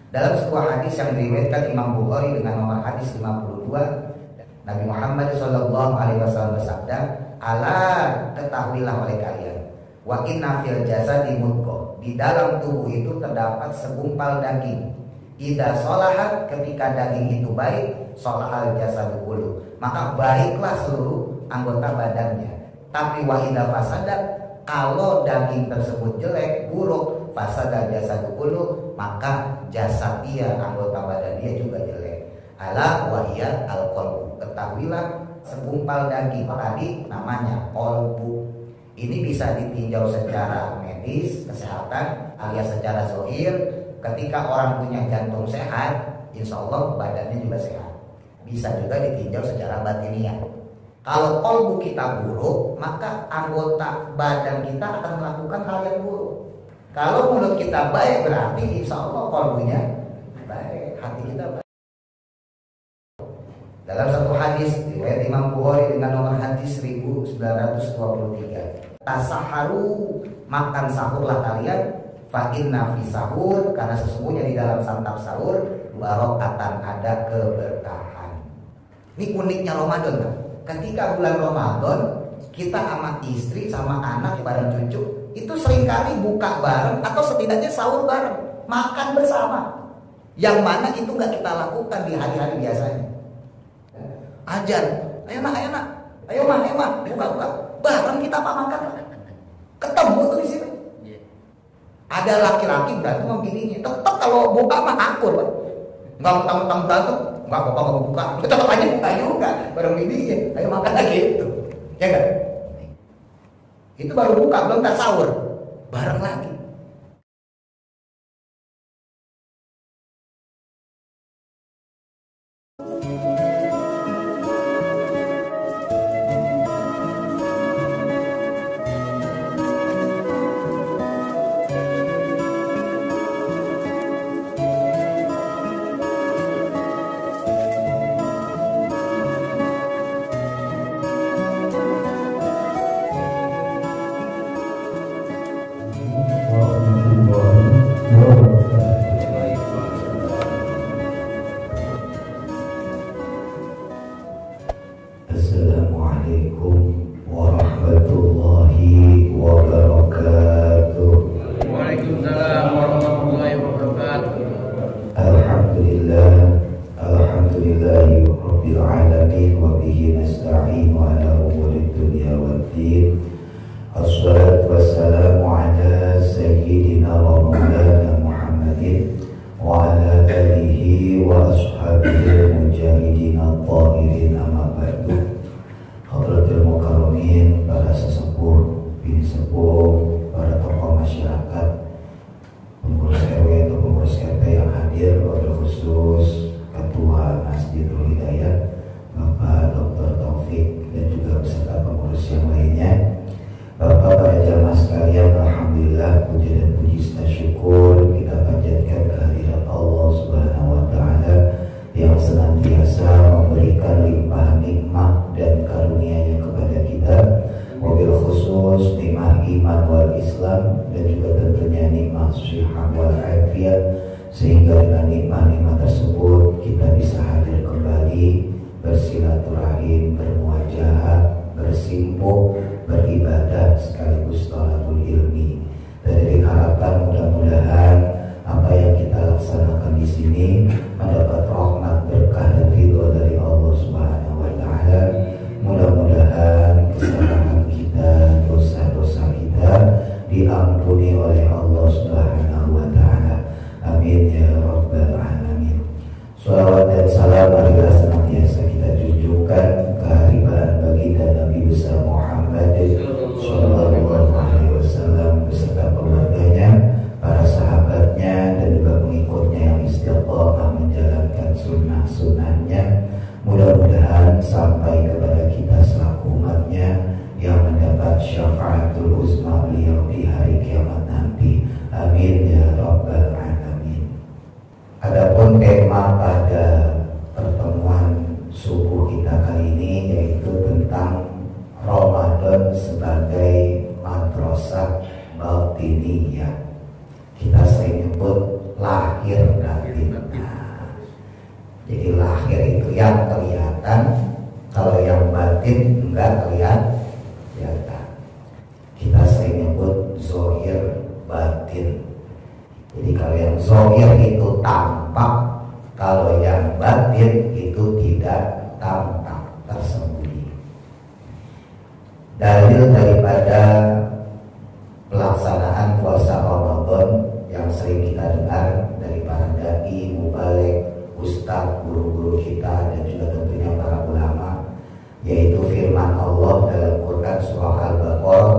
Dalam sebuah hadis yang diriwayatkan Imam Bukhari dengan nomor hadis 52, Nabi Muhammad SAW bersabda, "Ala, ketahuilah oleh kalian, wa inna fil jasadi mudghah, di dalam tubuh itu terdapat segumpal daging. Idza sholahat, ketika daging itu baik, sholahal jasadu kullu, maka baiklah seluruh anggota badannya. Tapi wa idza fasadat, kalau daging tersebut jelek, buruk, fasadal jasadu kullu, maka jasad dia, anggota badan dia juga jelek. Ala wa hiya al-qalbu, ketahuilah segumpal daging tadi namanya qalbu. Ini bisa ditinjau secara medis, kesehatan, alias secara zahir. Ketika orang punya jantung sehat, insya Allah badannya juga sehat. Bisa juga ditinjau secara batiniah. Kalau qalbu kita buruk, maka anggota badan kita akan melakukan hal yang buruk. Kalau mulut kita baik, berarti insya Allah qalbunya baik, hati kita baik. Dalam satu hadis riwayat Imam Bukhari dengan nomor hadis 1923, tasaharu, makan sahurlah kalian, fa inna fi sahur, karena sesungguhnya di dalam santap sahur barokatan, ada keberkahan. Ini uniknya Ramadan, kan? Ketika bulan Ramadan kita sama istri sama anak bareng cucu itu seringkali buka bareng atau setidaknya sahur bareng, makan bersama. Yang mana itu nggak kita lakukan di hari-hari biasanya. Ajan, ayo nak, ayo mah, buka, bareng kita apa makan? Ketemu tuh di sini. Ada laki-laki berantem sama bininya, tetap kalau buka mah akur, Pak. Nggak mentang-mentang berantem, nggak apa-apa kalau buka, tetap aja buka juga bareng bininya. Ayo makan lagi itu, ya nggak? Itu baru buka, belum tak sahur, bareng lagi. Sehingga dengan nikmat-nikmat tersebut kita bisa hadir kembali, bersilaturahim, bermuajahat, bersimpuh, beribadah sekaligus thalabul ilmi. Dari harapan mudah-mudahan apa yang kita laksanakan di sini mendapat rahmat, berkah dan ridho dari Allah Subhanahu wa taala. Mudah-mudahan kesalahan kita, dosa-dosa kita diampuni oleh Allah Subhanahu wa taala. Amin ya rabbal alamin. Shalawat dan salam marilah senantiasa kita junjungkan kehadiran baginda Nabi besar Muhammad sallallahu alaihi wasallam beserta keluarganya, para sahabatnya dan juga pengikutnya yang istiqomah menjalankan sunnah-sunnahnya. Mudah-mudahan sampai kepada kita selaku umatnya yang mendapat syafaatul uzma beliau di hari kiamat nanti. Amin ya rabbal alamin. Adapun tema pada pertemuan subuh kita kali ini yaitu tentang Ramadan sebagai madrasah batiniyah. Kita sering nyebut lahir batin. akhir itu yang kelihatan, kalau yang batin enggak kelihatan. Kita sering nyebut zohir batin. Jadi kalau yang zohir itu tampak, kalau yang batin itu tidak tampak, tersembunyi. Dalil daripada pelaksanaan puasa Ramadan yang sering kita dengar dari para dai, mubaligh, ustadz, guru-guru kita, dan juga tentunya para ulama, yaitu firman Allah dalam Quran surah Al-Baqarah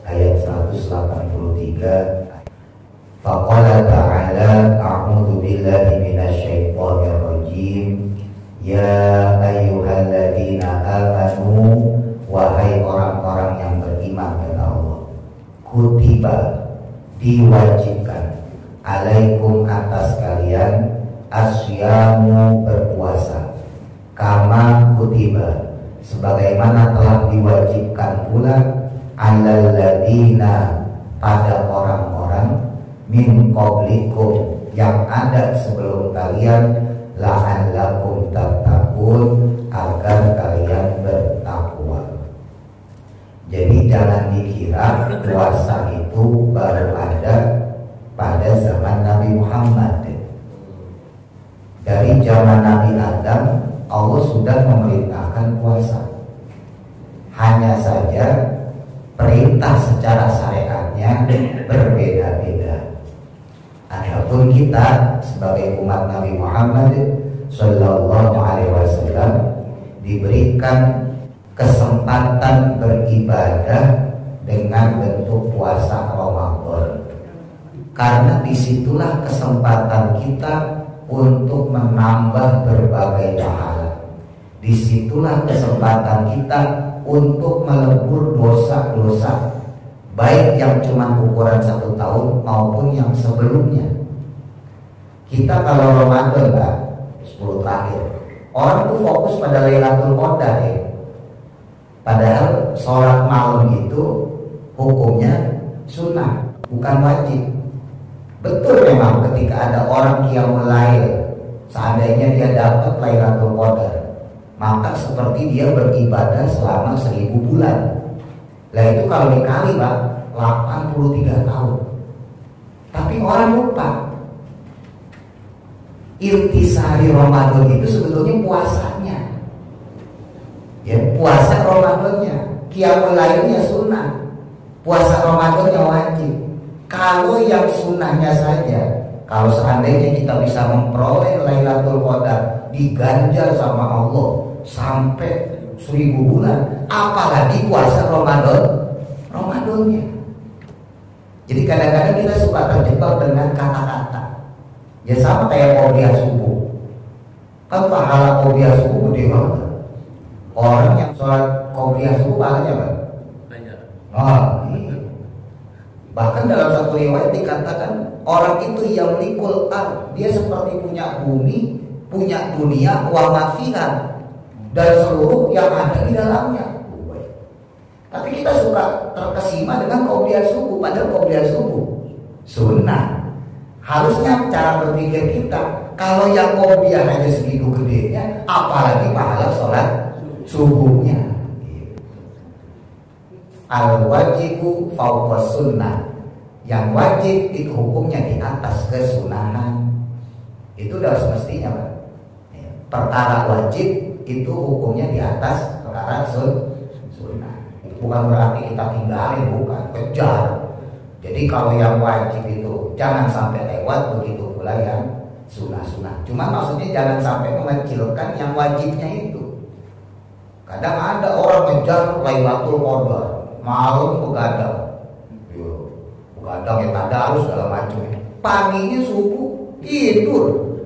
ayat 183. Faqala ta'ala a'udzu billahi minasyaitonir rajim. Ya ayyuhalladzina amanu, wahai orang-orang yang beriman kepada Allah, kutiba, diwajibkan, alaikum, atas kalian, asyamu, berpuasa, kama kutiba, sebagaimana telah diwajibkan pula, alal ladina, pada orang-orang, min qablikum, yang ada sebelum kalian, la'allakum tattaqun, agar kalian bertakwa. Jadi jangan dikira puasa itu baru ada pada zaman Nabi Muhammad. Dari zaman Nabi Adam, Allah sudah memerintahkan puasa. Hanya saja perintah secara syariatnya berbeda-beda. Adapun kita sebagai umat Nabi Muhammad Sallallahu Alaihi Wasallam diberikan kesempatan beribadah dengan bentuk puasa Ramadan, karena disitulah kesempatan kita untuk menambah berbagai pahala. Disitulah kesempatan kita untuk melebur dosa-dosa, baik yang cuma ukuran 1 tahun maupun yang sebelumnya. Kita kalau Ramadan, 10 terakhir, orang tuh fokus pada Lailatul Qadar ya. Padahal sholat malam itu hukumnya sunnah, bukan wajib. Betul memang ketika ada orang qiyamul lail, seandainya dia dapat Lailatul Qadar, maka seperti dia beribadah selama 1000 bulan. Lah itu kalau dikali Pak, 83 tahun. Tapi orang lupa, intisari Ramadan itu sebetulnya puasanya. Ya, puasa Ramadannya, qiyamul lailnya sunnah, puasa Ramadannya wajib. Kalau yang sunnahnya saja, kalau seandainya kita bisa memperoleh Lailatul Qadar, diganjar sama Allah sampai 1000 bulan, apalagi puasa Ramadannya. Jadi kadang-kadang kita suka terjebak dengan kata-kata. Ya sama kayak qobliyah subuh. Kan pahala qobliyah subuh gede banget. Orang yang sholat qobliyah subuh pahalanya apa? Banyak. Iya. Bahkan dalam satu riwayat dikatakan orang itu yang likul ar, dia seperti punya bumi, punya dunia, wa ma fiha, dan seluruh yang ada di dalamnya. Tapi kita suka terkesima dengan qobliyah subuh, padahal qobliyah subuh sunnah. Harusnya cara berpikir kita, kalau yang qobliyah aja segitu gedenya, apalagi pahala sholat subuhnya. Al-wajibu fauqas sunnah, yang wajib itu hukumnya di atas kesunahan. Itu udah semestinya Pak. Perkara wajib itu hukumnya di atas perkara sunnah. Itu bukan berarti kita tinggalin, bukan, kejar. Jadi kalau yang wajib itu jangan sampai lewat, begitu pula yang sunnah-sunnah. Cuma maksudnya jangan sampai mengecilkan yang wajibnya itu. Kadang ada orang ngejar Lailatul Qadar, malam begadang, begadang ya tadarus segala macam. Paginya subuh tidur,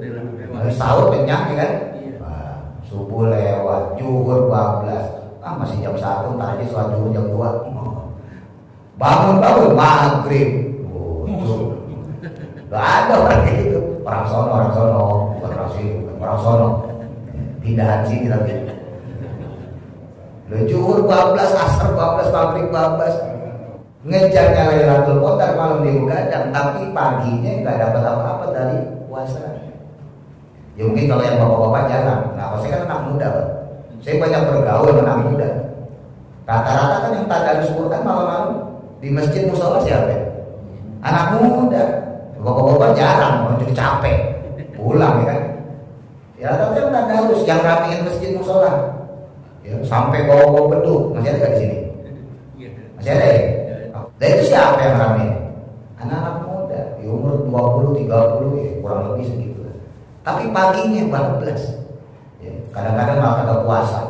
sahur kenyang ya kan? Nah, subuh lewat, zuhur 12, masih jam 1, ntar aja sholat zuhur jam 2. Bangun maghrib, gak ada orang kayak gitu. Orang sono, bukan orang sini, orang sono. Pindahan sini lagi. Zuhur 12, asar 12, maghrib 12. Ngejarnya Lailatul Qadar malam di begadang, tapi paginya nggak dapat apa-apa dari puasa. Ya mungkin kalau yang bapak-bapak jarang. Nah, kalau saya kan anak muda, Pak. Saya banyak bergaul dengan anak muda. Rata-rata kan yang tadarus Quran malam-malam di masjid musola siapa? Anak muda. Bapak-bapak jarang, jadi capek. Pulang ya kan. Ya tapi yang tadarus, yang rapiin masjid musola. Ya, sampai bawa-bawa beduk. Masih ada nggak di sini? Masih ada ya? Nah itu siapa yang rapiin? Anak-anak muda, di umur 20, 30 ya kurang lebih segitu. Tapi paginya bablas. Ya, kadang-kadang malah kagak puasa.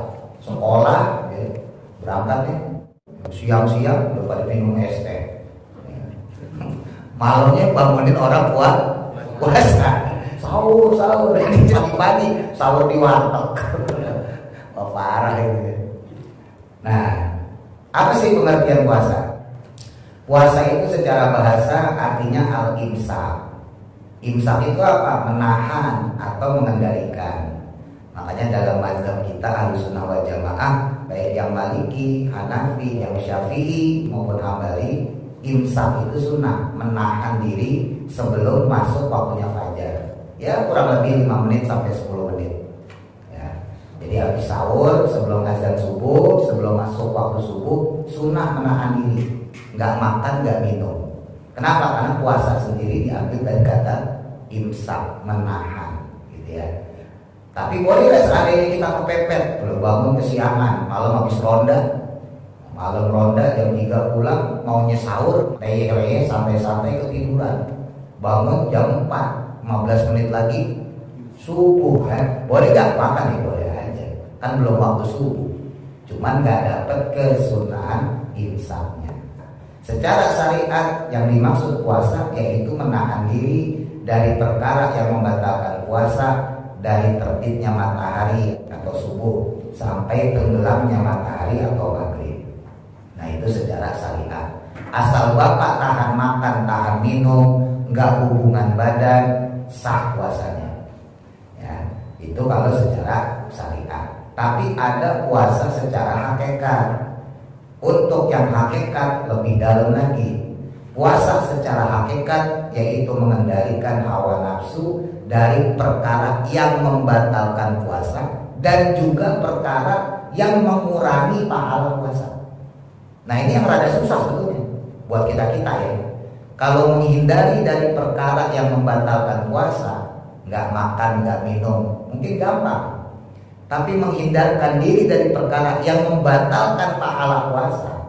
Sekolah, ya, berangkatnya siang-siang udah pada minum es teh. Ya. Malamnya bangunin orang puasa. Sahur, ini pagi sahur di warteg. Oh, parah itu. Nah, apa sih pengertian puasa? Puasa itu secara bahasa artinya al-imsak. Imsak itu apa? Menahan atau mengendalikan. Makanya dalam mazhab kita Ahlussunnah wal Jamaah, baik yang Maliki, Hanafi, yang Syafi'i maupun Hambali, imsak itu sunnah, menahan diri sebelum masuk waktunya fajar. Ya kurang lebih 5 menit sampai 10 menit. Ya. Jadi habis sahur, sebelum azan subuh, sebelum masuk waktu subuh, sunnah menahan diri, nggak makan, nggak minum. Kenapa? Karena puasa sendiri diambil dari kata imsak, menahan, gitu ya. Tapi boleh nggak seandainya kita kepepet, belum bangun kesiangan, malam habis ronda jam 3 pulang, maunya sahur, leye sampai ketiduran, bangun jam 4, 15 menit lagi subuh, kan? Boleh nggak makan? Ya boleh aja, kan belum waktu subuh, cuman nggak dapat kesunahan imsaknya. Secara syariat yang dimaksud puasa yaitu menahan diri dari perkara yang membatalkan puasa, dari terbitnya matahari atau subuh sampai tenggelamnya matahari atau maghrib. Nah itu secara syariat. Asal bapak tahan makan, tahan minum, nggak hubungan badan, sah puasanya. Ya, itu kalau secara syariat. Tapi ada puasa secara hakikat. Untuk yang hakikat lebih dalam lagi, puasa secara hakikat yaitu mengendalikan hawa nafsu dari perkara yang membatalkan puasa dan juga perkara yang mengurangi pahala puasa. Nah ini yang rada susah sebetulnya buat kita ya. Kalau menghindari dari perkara yang membatalkan puasa, nggak makan, nggak minum, mungkin gampang. Tapi menghindarkan diri dari perkara yang membatalkan pahala puasa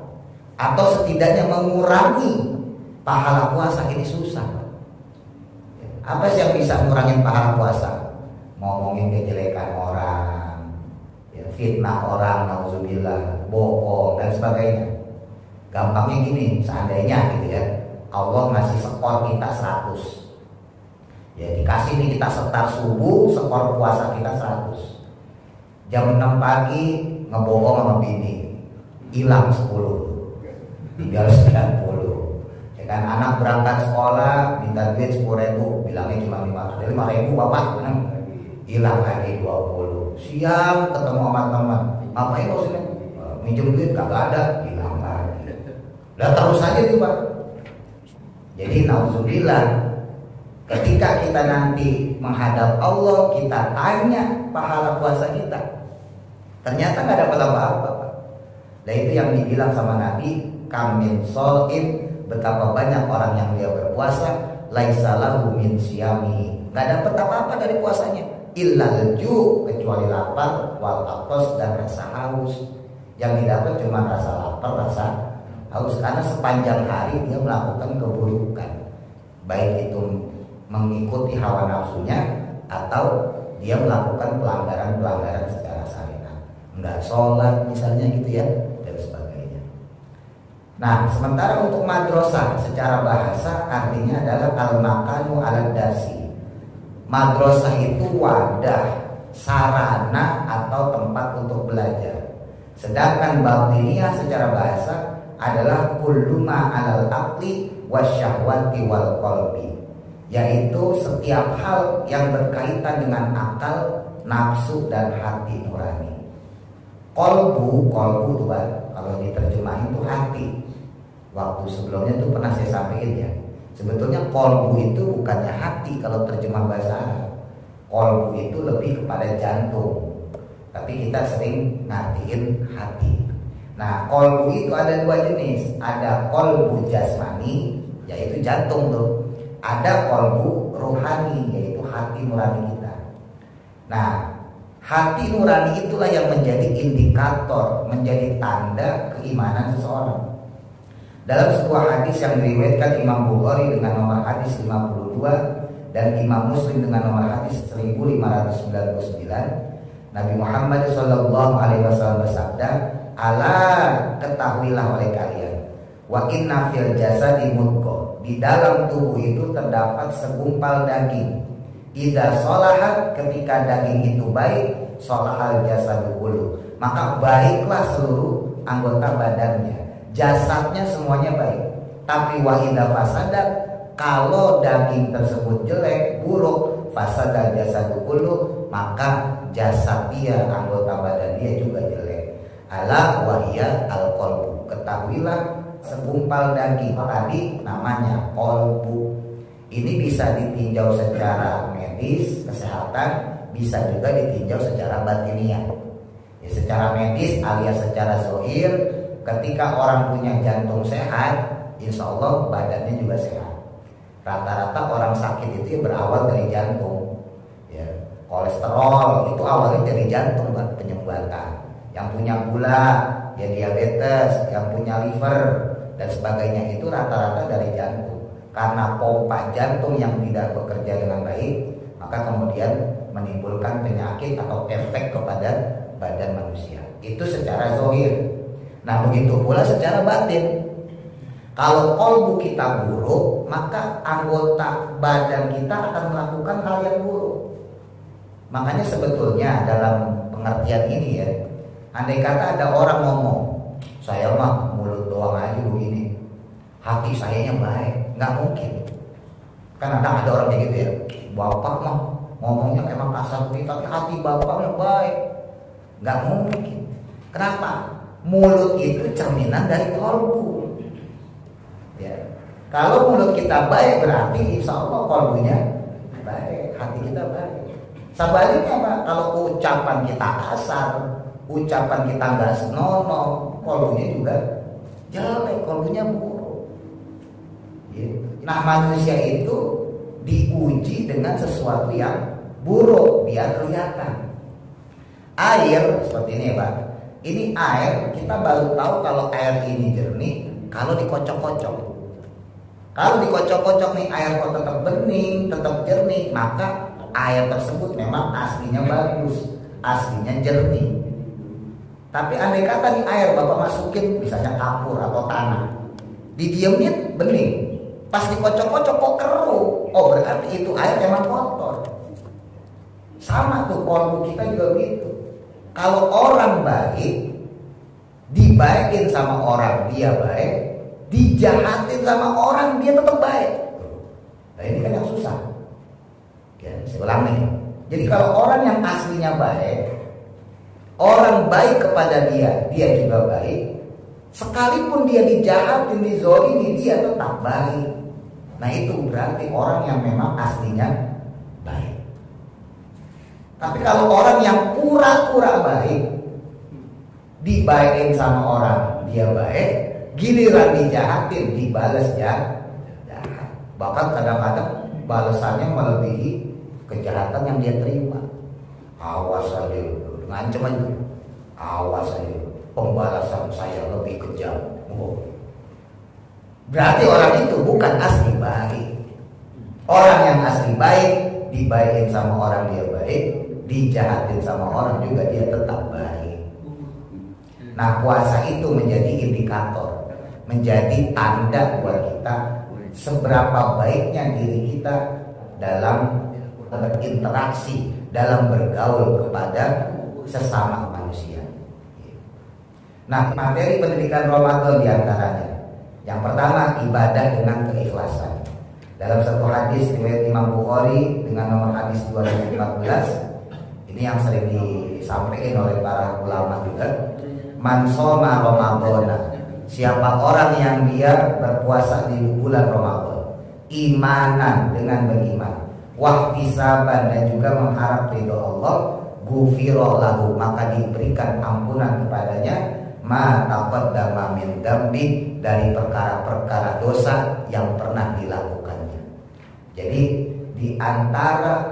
atau setidaknya mengurangi pahala puasa ini susah. Apa sih yang bisa mengurangi pahala puasa? Ngomongin kejelekan orang, ya, fitnah orang, nauzubillah, bohong dan sebagainya. Gampangnya gini, seandainya gitu ya, Allah ngasih skor kita 100. Ya dikasih nih kita setar subuh, skor puasa kita 100. Jam 6 pagi ngebohong sama bini, hilang 10, tinggal 90. Ya kan, anak berangkat sekolah minta duit 10.000, bilangnya cuma 5.000 bapak, hilang lagi 20. Siang ketemu sama teman, ngapain kau sini? Minjem duit kagak ada, hilang lagi. Udah terus aja tuh Pak. Jadi nauzubillah, ketika kita nanti menghadap Allah, kita tanya pahala puasa kita, ternyata nggak dapat apa-apa. Nah itu yang dibilang sama Nabi, kamin solim, betapa banyak orang yang dia berpuasa, laisa lahu min siyami, nggak dapat apa-apa dari puasanya, illa leju, kecuali lapar, wal atos, dan rasa haus. Yang didapat cuma rasa lapar, rasa haus, karena sepanjang hari dia melakukan keburukan, baik itu mengikuti hawa nafsunya atau dia melakukan pelanggaran secara syariat, nggak sholat misalnya gitu ya, dan sebagainya. Nah sementara untuk madrasah secara bahasa artinya adalah al-makanu al-dasi. Madrasah itu wadah, sarana atau tempat untuk belajar. Sedangkan batiniyah secara bahasa adalah kullu ma alal aqli wasyahwati wal qalbi, yaitu setiap hal yang berkaitan dengan akal, nafsu, dan hati nurani. Kolbu tuh Pak, kalau diterjemahin itu hati. Waktu sebelumnya tuh pernah saya sampaikan ya, sebetulnya kolbu itu bukannya hati kalau terjemah bahasa Arab. Kolbu itu lebih kepada jantung, tapi kita sering ngartiin hati. Nah, kolbu itu ada dua jenis. Ada kolbu jasmani, yaitu jantung tuh. Ada kolbu rohani, yaitu hati nurani kita. Nah, hati nurani itulah yang menjadi indikator, menjadi tanda keimanan seseorang. Dalam sebuah hadis yang diriwayatkan Imam Bukhari dengan nomor hadis 52 dan Imam Muslim dengan nomor hadis 1599, Nabi Muhammad SAW bersabda, "Ala, ketahuilah oleh kalian, wa inna fil jasadi mudghah, di dalam tubuh itu terdapat segumpal daging. Idza sholahat, ketika daging itu baik, sholahal jasadu kullu, maka baiklah seluruh anggota badannya, jasadnya semuanya baik. Tapi wa idza fasadat, kalau daging tersebut jelek, buruk, fasadal jasadu kullu, maka jasad dia, anggota badan dia juga jelek. Ala wahya al-qalbu, ketahuilah segumpal daging tadi namanya kolbu. Ini bisa ditinjau secara medis, kesehatan, bisa juga ditinjau secara batiniah. Ya, secara medis alias secara zahir, ketika orang punya jantung sehat, insya Allah badannya juga sehat. Rata-rata orang sakit itu berawal dari jantung. Ya, kolesterol itu awalnya dari jantung, penyumbatan. Yang punya gula, ya diabetes, yang punya liver dan sebagainya itu rata-rata dari jantung. Karena pompa jantung yang tidak bekerja dengan baik, maka kemudian menimbulkan penyakit atau efek kepada badan manusia. Itu secara zahir. Nah, begitu pula secara batin. Kalau kolbu kita buruk, maka anggota badan kita akan melakukan hal yang buruk. Makanya sebetulnya dalam pengertian ini ya, andai kata ada orang ngomong, saya mah mulut doang aja begini, hati sayanya baik, nggak mungkin. Kan ada orang kayak gitu ya, bapak mah ngomongnya emang kasar tapi hati bapaknya baik, nggak mungkin. Kenapa? Mulut itu cerminan dari kolbu. Ya, kalau mulut kita baik berarti insya Allah kolbunya baik, hati kita baik. Sebaliknya Pak, kalau ucapan kita kasar, ucapan kita nggak senonoh, kolbunya juga jelek, kolbunya buruk. Nah, manusia itu diuji dengan sesuatu yang buruk biar kelihatan. Air seperti ini Pak, ini air kita baru tahu kalau air ini jernih kalau dikocok-kocok. Kalau dikocok-kocok nih air kok tetap bening, tetap jernih, maka air tersebut memang aslinya bagus, aslinya jernih. Tapi andai kata nih air Bapak masukin misalnya kapur atau tanah, didiemin bening, pas dikocok-kocok kok keruh, oh berarti itu air emang kotor. Sama tuh kolbu kita juga begitu. Kalau orang baik, dibaikin sama orang dia baik, dijahatin sama orang dia tetap baik. Nah ini kan yang susah. Ya, saya ulang nih. Jadi kalau orang yang aslinya baik, orang baik kepada dia juga baik. Sekalipun dia dijahatin, dizolimi, dia tetap baik. Nah itu berarti orang yang memang aslinya baik. Tapi kalau orang yang pura-pura baik, dibaikin sama orang dia baik, giliran dijahatin dibalas jahat. Bahkan kadang-kadang balasannya melebihi kejahatan yang dia terima. Awas aja, ngancem aja. Awas aja, pembalasan saya lebih kejam. Berarti orang itu bukan asli baik. Orang yang asli baik, dibaikin sama orang dia baik, dijahatin sama orang juga dia tetap baik. Nah, puasa itu menjadi indikator, menjadi tanda buat kita seberapa baiknya diri kita dalam berinteraksi, dalam bergaul kepada sesama manusia. Nah, materi pendidikan Ramadan diantaranya, yang pertama ibadah dengan keikhlasan. Dalam satu hadis riwayat Imam Bukhari dengan nomor hadis 2014, ini yang sering disampaikan oleh para ulama juga. Man shoma Ramadhana, siapa orang yang dia berpuasa di bulan Ramadan, imanan dengan beriman, wahtisaban, dan juga mengharap ridho Allah, ghufira lahu, maka diberikan ampunan kepadanya ma taqaddama min dambi, dari perkara-perkara dosa yang pernah dilakukannya. Jadi di antara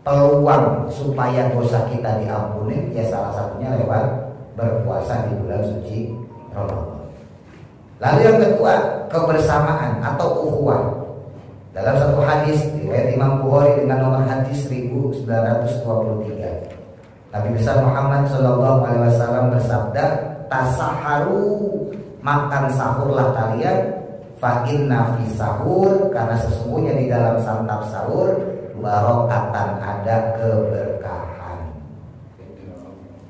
peluang supaya dosa kita diampuni ya salah satunya lewat berpuasa di bulan suci Ramadan. Lalu yang kedua, kebersamaan atau ukhuwah. Dalam satu hadis riwayat Imam Bukhari dengan nomor hadis 1923, Nabi besar Muhammad SAW bersabda, tasaharu, makan sahurlah kalian, fa inna fi sahur, karena sesungguhnya di dalam santap sahur barokatan, ada keberkahan.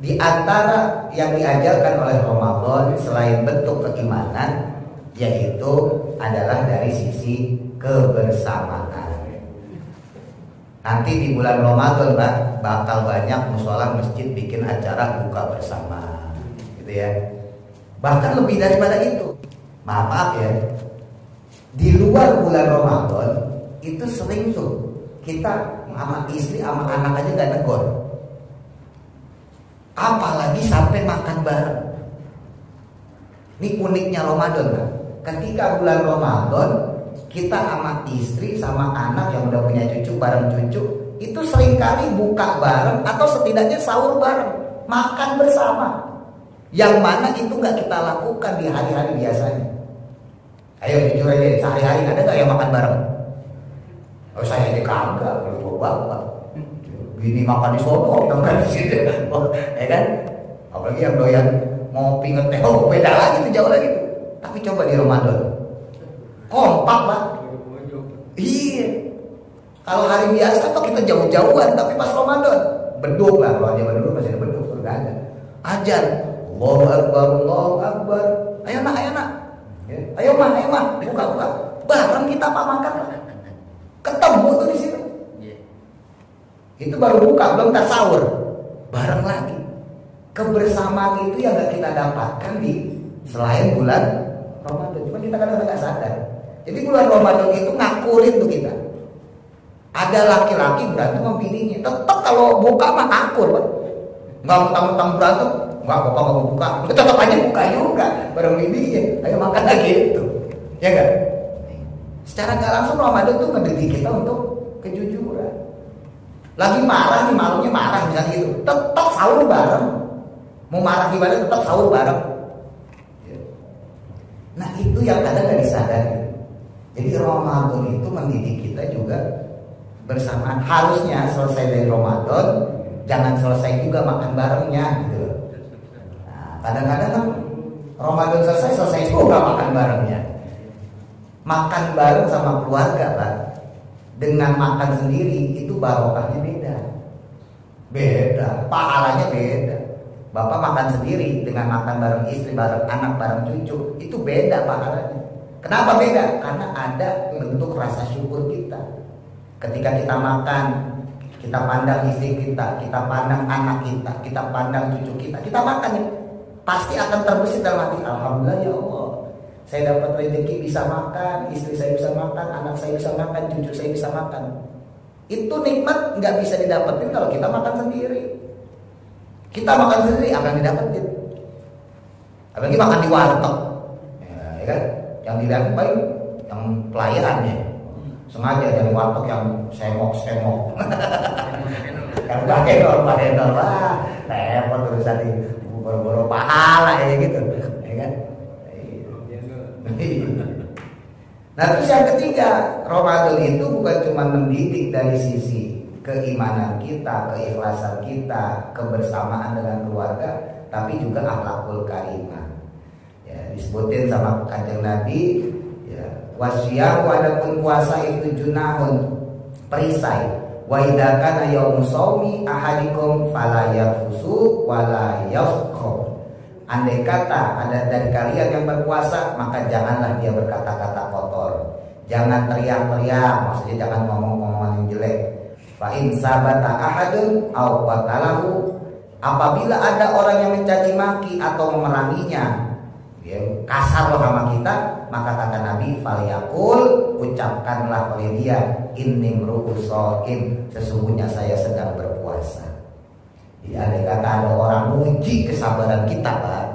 Di antara yang diajarkan oleh Ramadan selain bentuk keimanan, yaitu adalah dari sisi kebersamaan. Nanti di bulan Ramadan bakal banyak musola masjid bikin acara buka bersama, gitu ya. Bahkan lebih daripada itu, maaf ya, di luar bulan Ramadan itu sering tuh kita sama istri sama anak aja gak negor, apalagi sampai makan bareng. Ini uniknya Ramadan kan. Ketika bulan Ramadan kita sama istri sama anak yang udah punya cucu bareng cucu itu seringkali buka bareng atau setidaknya sahur bareng, makan bersama. Yang mana itu nggak kita lakukan di hari-hari biasanya. Ayo jujur aja, sehari-hari ada nggak yang makan bareng? Oh saya aja kagak, kalau bapak gini makan di sono, makan di sini, ya kan? Apalagi yang doyan ngopi ngeteh, oh beda lagi tuh, jauh lagi tuh. Tapi coba di Ramadan, kompak Pak. Iya. Kalau hari biasa tuh kita jauh-jauhan, tapi pas Ramadan beduk lah. Kalau zaman dulu masih ada beduk, tuh nggak ada. Ajar, Allahu Akbar, Allahu Akbar. Ayo nak, ya. Ayo mah, buka. Bareng kita apa makan lah. Ketemu tuh di situ. Itu baru buka, belum tak sahur, bareng lagi. Kebersamaan itu yang gak kita dapatkan di selain bulan Ramadan. Cuma kita kadang-kadang gak sadar. Jadi bulan Ramadan itu ngakurin tuh kita. Ada laki-laki berantem sama bininya, tetap kalau buka mah akur Pak. Nggak mentang-mentang berantem, nggak apa-apa nggak mau buka, tetap aja buka juga bareng bininya. Ayo makan lagi itu, ya nggak? Secara nggak langsung Ramadan tuh mendidik kita untuk kejujuran. Lagi marah nih, malunya marah misalnya gitu, tetap sahur bareng. Mau marah gimana tetap sahur bareng. Nah itu yang kadang nggak disadari. Jadi Ramadan itu mendidik kita juga bersamaan. Harusnya selesai dari Ramadan, jangan selesai juga makan barengnya gitu. Nah, kadang-kadang kan Ramadan selesai juga makan barengnya. Makan bareng sama keluarga Pak, dengan makan sendiri itu barokahnya beda, pahalanya beda. Bapak makan sendiri dengan makan bareng istri, bareng anak, bareng cucu, itu beda pahalanya. Kenapa beda? Karena ada bentuk rasa syukur kita. Ketika kita makan, kita pandang istri kita pandang anak kita pandang cucu kita makan ya, pasti akan terbesit dalam hati, alhamdulillah ya Allah, saya dapat rezeki bisa makan, istri saya bisa makan, anak saya bisa makan, cucu saya bisa makan. Itu nikmat nggak bisa didapetin kalau kita makan sendiri. Kita makan sendiri akan didapetin. Apalagi makan di warteg, ya kan? Yang dilihat baik yang pelayannya. Sengaja dari warteg yang semok. Yang pakai dor, wah, repot urusan ini, boro-boro pahala ya gitu, ya kan? Nah terus yang ketiga, Ramadan itu bukan cuma mendidik dari sisi keimanan kita, keikhlasan kita, kebersamaan dengan keluarga, tapi juga akhlakul karimah. Ya, disebutin sama Kanjeng Nabi, ya, wasyam adapun puasa itu junahun, perisai. Wa idza kana yaum shaumi ahadikum fala yafusu wala yafqur. Andai kata ada dari kalian yang berpuasa, maka janganlah dia berkata-kata kotor. Jangan teriak-teriak, maksudnya jangan ngomong-ngomongan yang jelek. Fa in sabata ahadun aw qatalahu, apabila ada orang yang mencaci maki atau memeranginya, ya, kasar loh sama kita, maka kata Nabi, falyaqul, ucapkanlah oleh dia, inni mru'us shaim, sesungguhnya saya sedang berpuasa. Jadi andai kata ada orang uji kesabaran kita Pak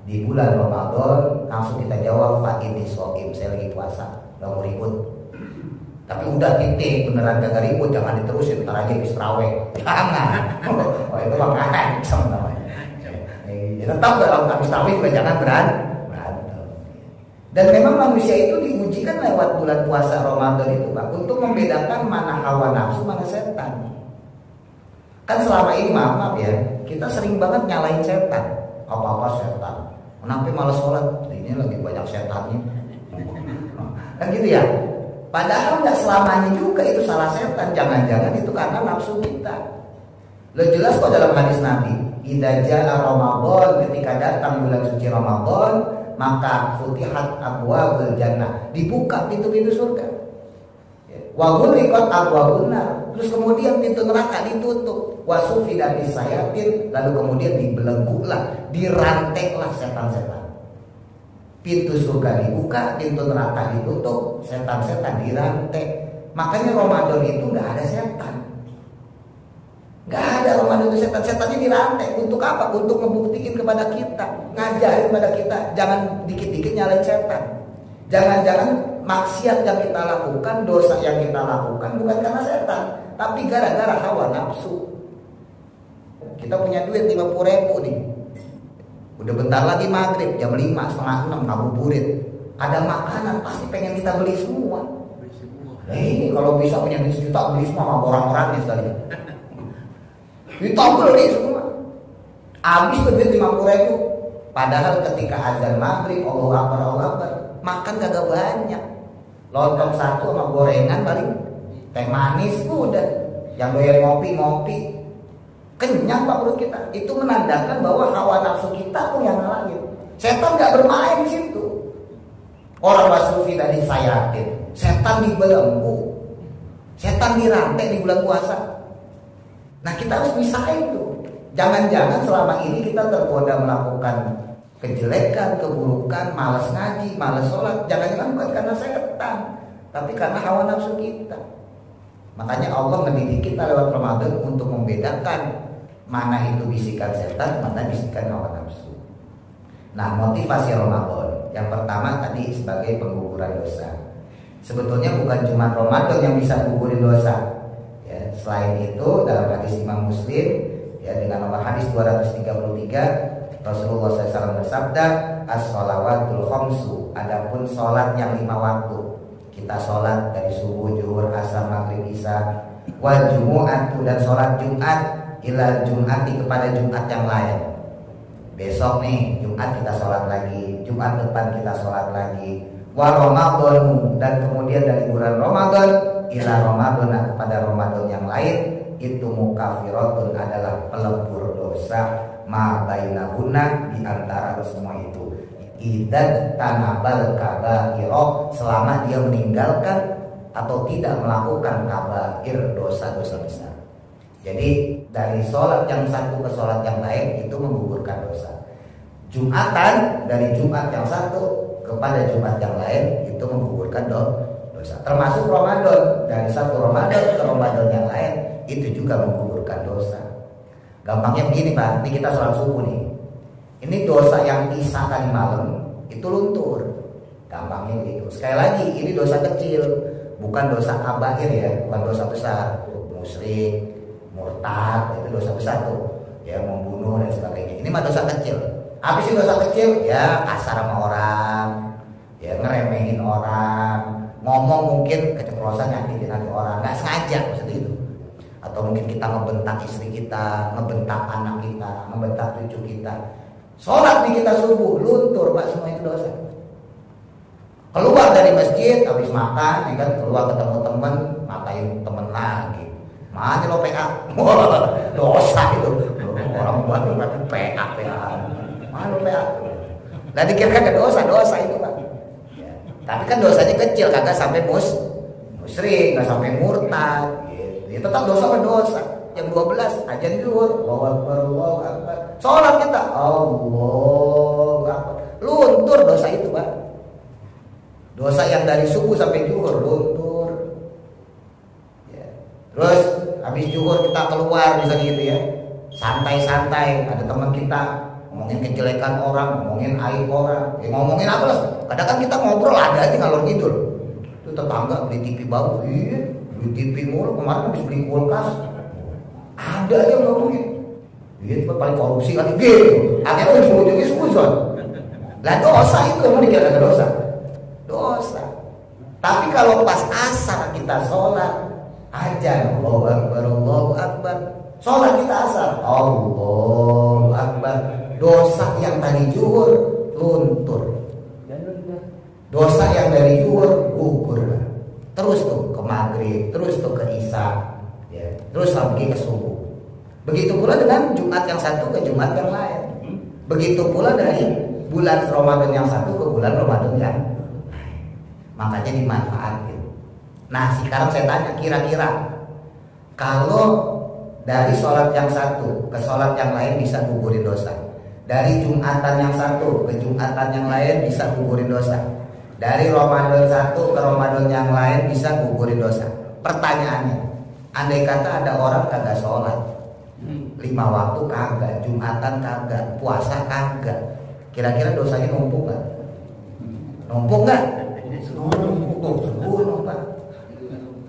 di bulan Ramadan, langsung kita jawab, fa inni shaim, saya lagi puasa, gak mau ribut. Tapi udah titik, beneran gak ribut, jangan diterusin, ntar aja habis tarawih. Jangan. Oh itu mah ngancam namanya. Ya, tetap kalau habis tarawih juga jangan berantem. Dan memang manusia itu diuji kan lewat bulan puasa Ramadan itu Pak, untuk membedakan mana hawa nafsu, mana setan. Kan selama ini maaf ya, kita sering banget nyalain setan. Apa-apa setan. Kenapa malas sholat? Ini lagi banyak setannya. Kan gitu ya. Padahal nggak selamanya juga itu salah setan. Jangan-jangan itu karena nafsu kita. Lo jelas kok dalam hadis Nabi, idza jaa Ramadan, ketika datang bulan suci Ramadan, maka futihat abwaabul jannah, dibuka pintu-pintu surga. Wa ghulqat abwaabun nar, terus kemudian pintu neraka ditutup. Wa sufidat bisayatin, lalu kemudian dibelenggulah, diranteklah setan-setan. Pintu surga dibuka, pintu neraka ditutup, setan-setan dirantai. Makanya Ramadan itu nggak ada setan, nggak ada Ramadan itu setan-setannya dirantai. Untuk apa? Untuk membuktikan kepada kita, ngajarin kepada kita, jangan dikit-dikit nyalain setan. Jangan-jangan maksiat yang kita lakukan, dosa yang kita lakukan bukan karena setan, tapi gara-gara hawa nafsu. Kita punya duit 50.000 nih. Udah bentar lagi maghrib, jam 5, setengah 6 ngabuburit. Ada makanan pasti pengen kita beli semua. Nah ini kalau bisa punya duit 1 juta, beli semua sama orang-orangnya sekali. Kita beli semua. Habis tuh duit 50.000. Padahal ketika azan maghrib, Allahu Akbar, Allahu Akbar, makan kagak banyak. Lontong 1 sama gorengan paling, teh manis udah. Yang doyan ngopi-ngopi, kenyang Pak perut kita. Itu menandakan bahwa hawa nafsu kita tuh yang ngalahin. Setan nggak bermain di situ. Orang wasufi tadi sayatin, setan dibelenggu, setan dirantai di bulan puasa. Nah kita harus misahin tuh. Jangan-jangan selama ini kita tergoda melakukan kejelekan, keburukan, malas ngaji, malas sholat. Jangan-jangan bukan karena setan, tapi karena hawa nafsu kita. Makanya Allah mendidik kita lewat Ramadan untuk membedakan mana itu bisikan setan, mana bisikan hawa nafsu. Nah, motivasi Ramadan yang pertama tadi sebagai pengguguran dosa. Sebetulnya bukan cuma Ramadan yang bisa gugurin dosa. Ya, selain itu dalam hadis Imam Muslim ya dengan nomor hadis 233 Rasulullah SAW bersabda, as-sholawatul khamsu, adapun sholat yang 5 waktu. Kita sholat dari subuh, zuhur, asar, maghrib, isya, wal jumu'atu, dan sholat Jumat ila Jum'ati, kepada Jumat yang lain. Besok nih Jumat kita sholat lagi, Jumat depan kita sholat lagi. Wa Ramadhanu, dan kemudian dari bulan Ramadan ila Ramadan, kepada Ramadan yang lain, itu mukafiratun, adalah pelebur dosa, ma bainahunna, di antara semua itu. Idan tanabal kabairo, selama dia meninggalkan atau tidak melakukan kabair, dosa-dosa besar. Jadi dari sholat yang satu ke sholat yang lain itu menggugurkan dosa. Jumatan dari Jumat yang satu kepada Jumat yang lain itu menggugurkan dosa. Termasuk Ramadan, dari satu Ramadan ke Ramadan yang lain itu juga menggugurkan dosa. Gampangnya begini Pak, ini kita sholat subuh nih. Ini dosa yang isya tadi malam itu luntur. Gampangnya begitu. Sekali lagi ini dosa kecil, bukan dosa kabair ya, bukan dosa besar. Musyrik, murtad itu dosa besar tuh. Ya membunuh dan sebagainya. Ini mah dosa kecil. Habis itu dosa kecil ya kasar sama orang, ya ngeremehin orang, ngomong mungkin keceplosan nyakitin hati orang, nggak sengaja maksudnya itu. Atau mungkin kita ngebentak istri kita, ngebentak anak kita, ngebentak cucu kita. Sholat nih kita subuh, luntur Pak, semua itu dosa. Keluar dari masjid, habis makan, ya kan, keluar ketemu temen, matain temen lagi. Mana lo PA? Dosa itu. Orang buat PA. Mana lo PA? Nah dikira ke dosa itu Pak. Ya. Tapi kan dosanya kecil, kagak sampai musyrik, nggak sampai murtad. Gitu. Ya tetap dosa. Yang 12 ajan zuhur, Allahu Akbar, Allahu Akbar. Sholat kita, Allahu Akbar. luntur dosa itu, Pak. Dosa yang dari subuh sampai zuhur luntur. Ya. Terus habis zuhur kita keluar misalnya gitu ya, santai-santai, ada teman kita ngomongin kejelekan orang, ngomongin aib orang, ya ngomongin apa lah. Kadang kan kita ngobrol ada aja ngalor ngidul. Itu tetangga beli TV baru, iya, beli TV mulu, kemarin habis beli kulkas, ada aja ngomongin. Iya, paling korupsi kali gitu. Akhirnya ujung-ujungnya suzon. Lah dosa itu mau dikira dosa. Dosa. Tapi kalau pas asar kita sholat, ajan Allahu Akbar, Allahu Akbar. Sholat kita asar, Allahu Akbar. Dosa yang tadi zuhur luntur. Dosa yang dari zuhur gugur. Terus tuh ke maghrib, terus tuh ke isya, ya. Terus sampai ke subuh. Begitu pula dengan Jumat yang satu ke Jumat yang lain. Begitu pula dari bulan Ramadan yang satu ke bulan Ramadan yang lain. Makanya dimanfaatkan. Nah sekarang saya tanya, kira-kira kalau dari sholat yang satu ke sholat yang lain bisa gugurin dosa, dari Jumatan yang satu ke Jumatan yang lain bisa gugurin dosa, dari Ramadan satu ke Ramadan yang lain bisa gugurin dosa. Pertanyaannya, andai kata ada orang kagak sholat 5 waktu kagak, Jumatan kagak, puasa kagak, kira-kira dosanya numpuk nggak? Numpuk nggak? Numpuk, Pak.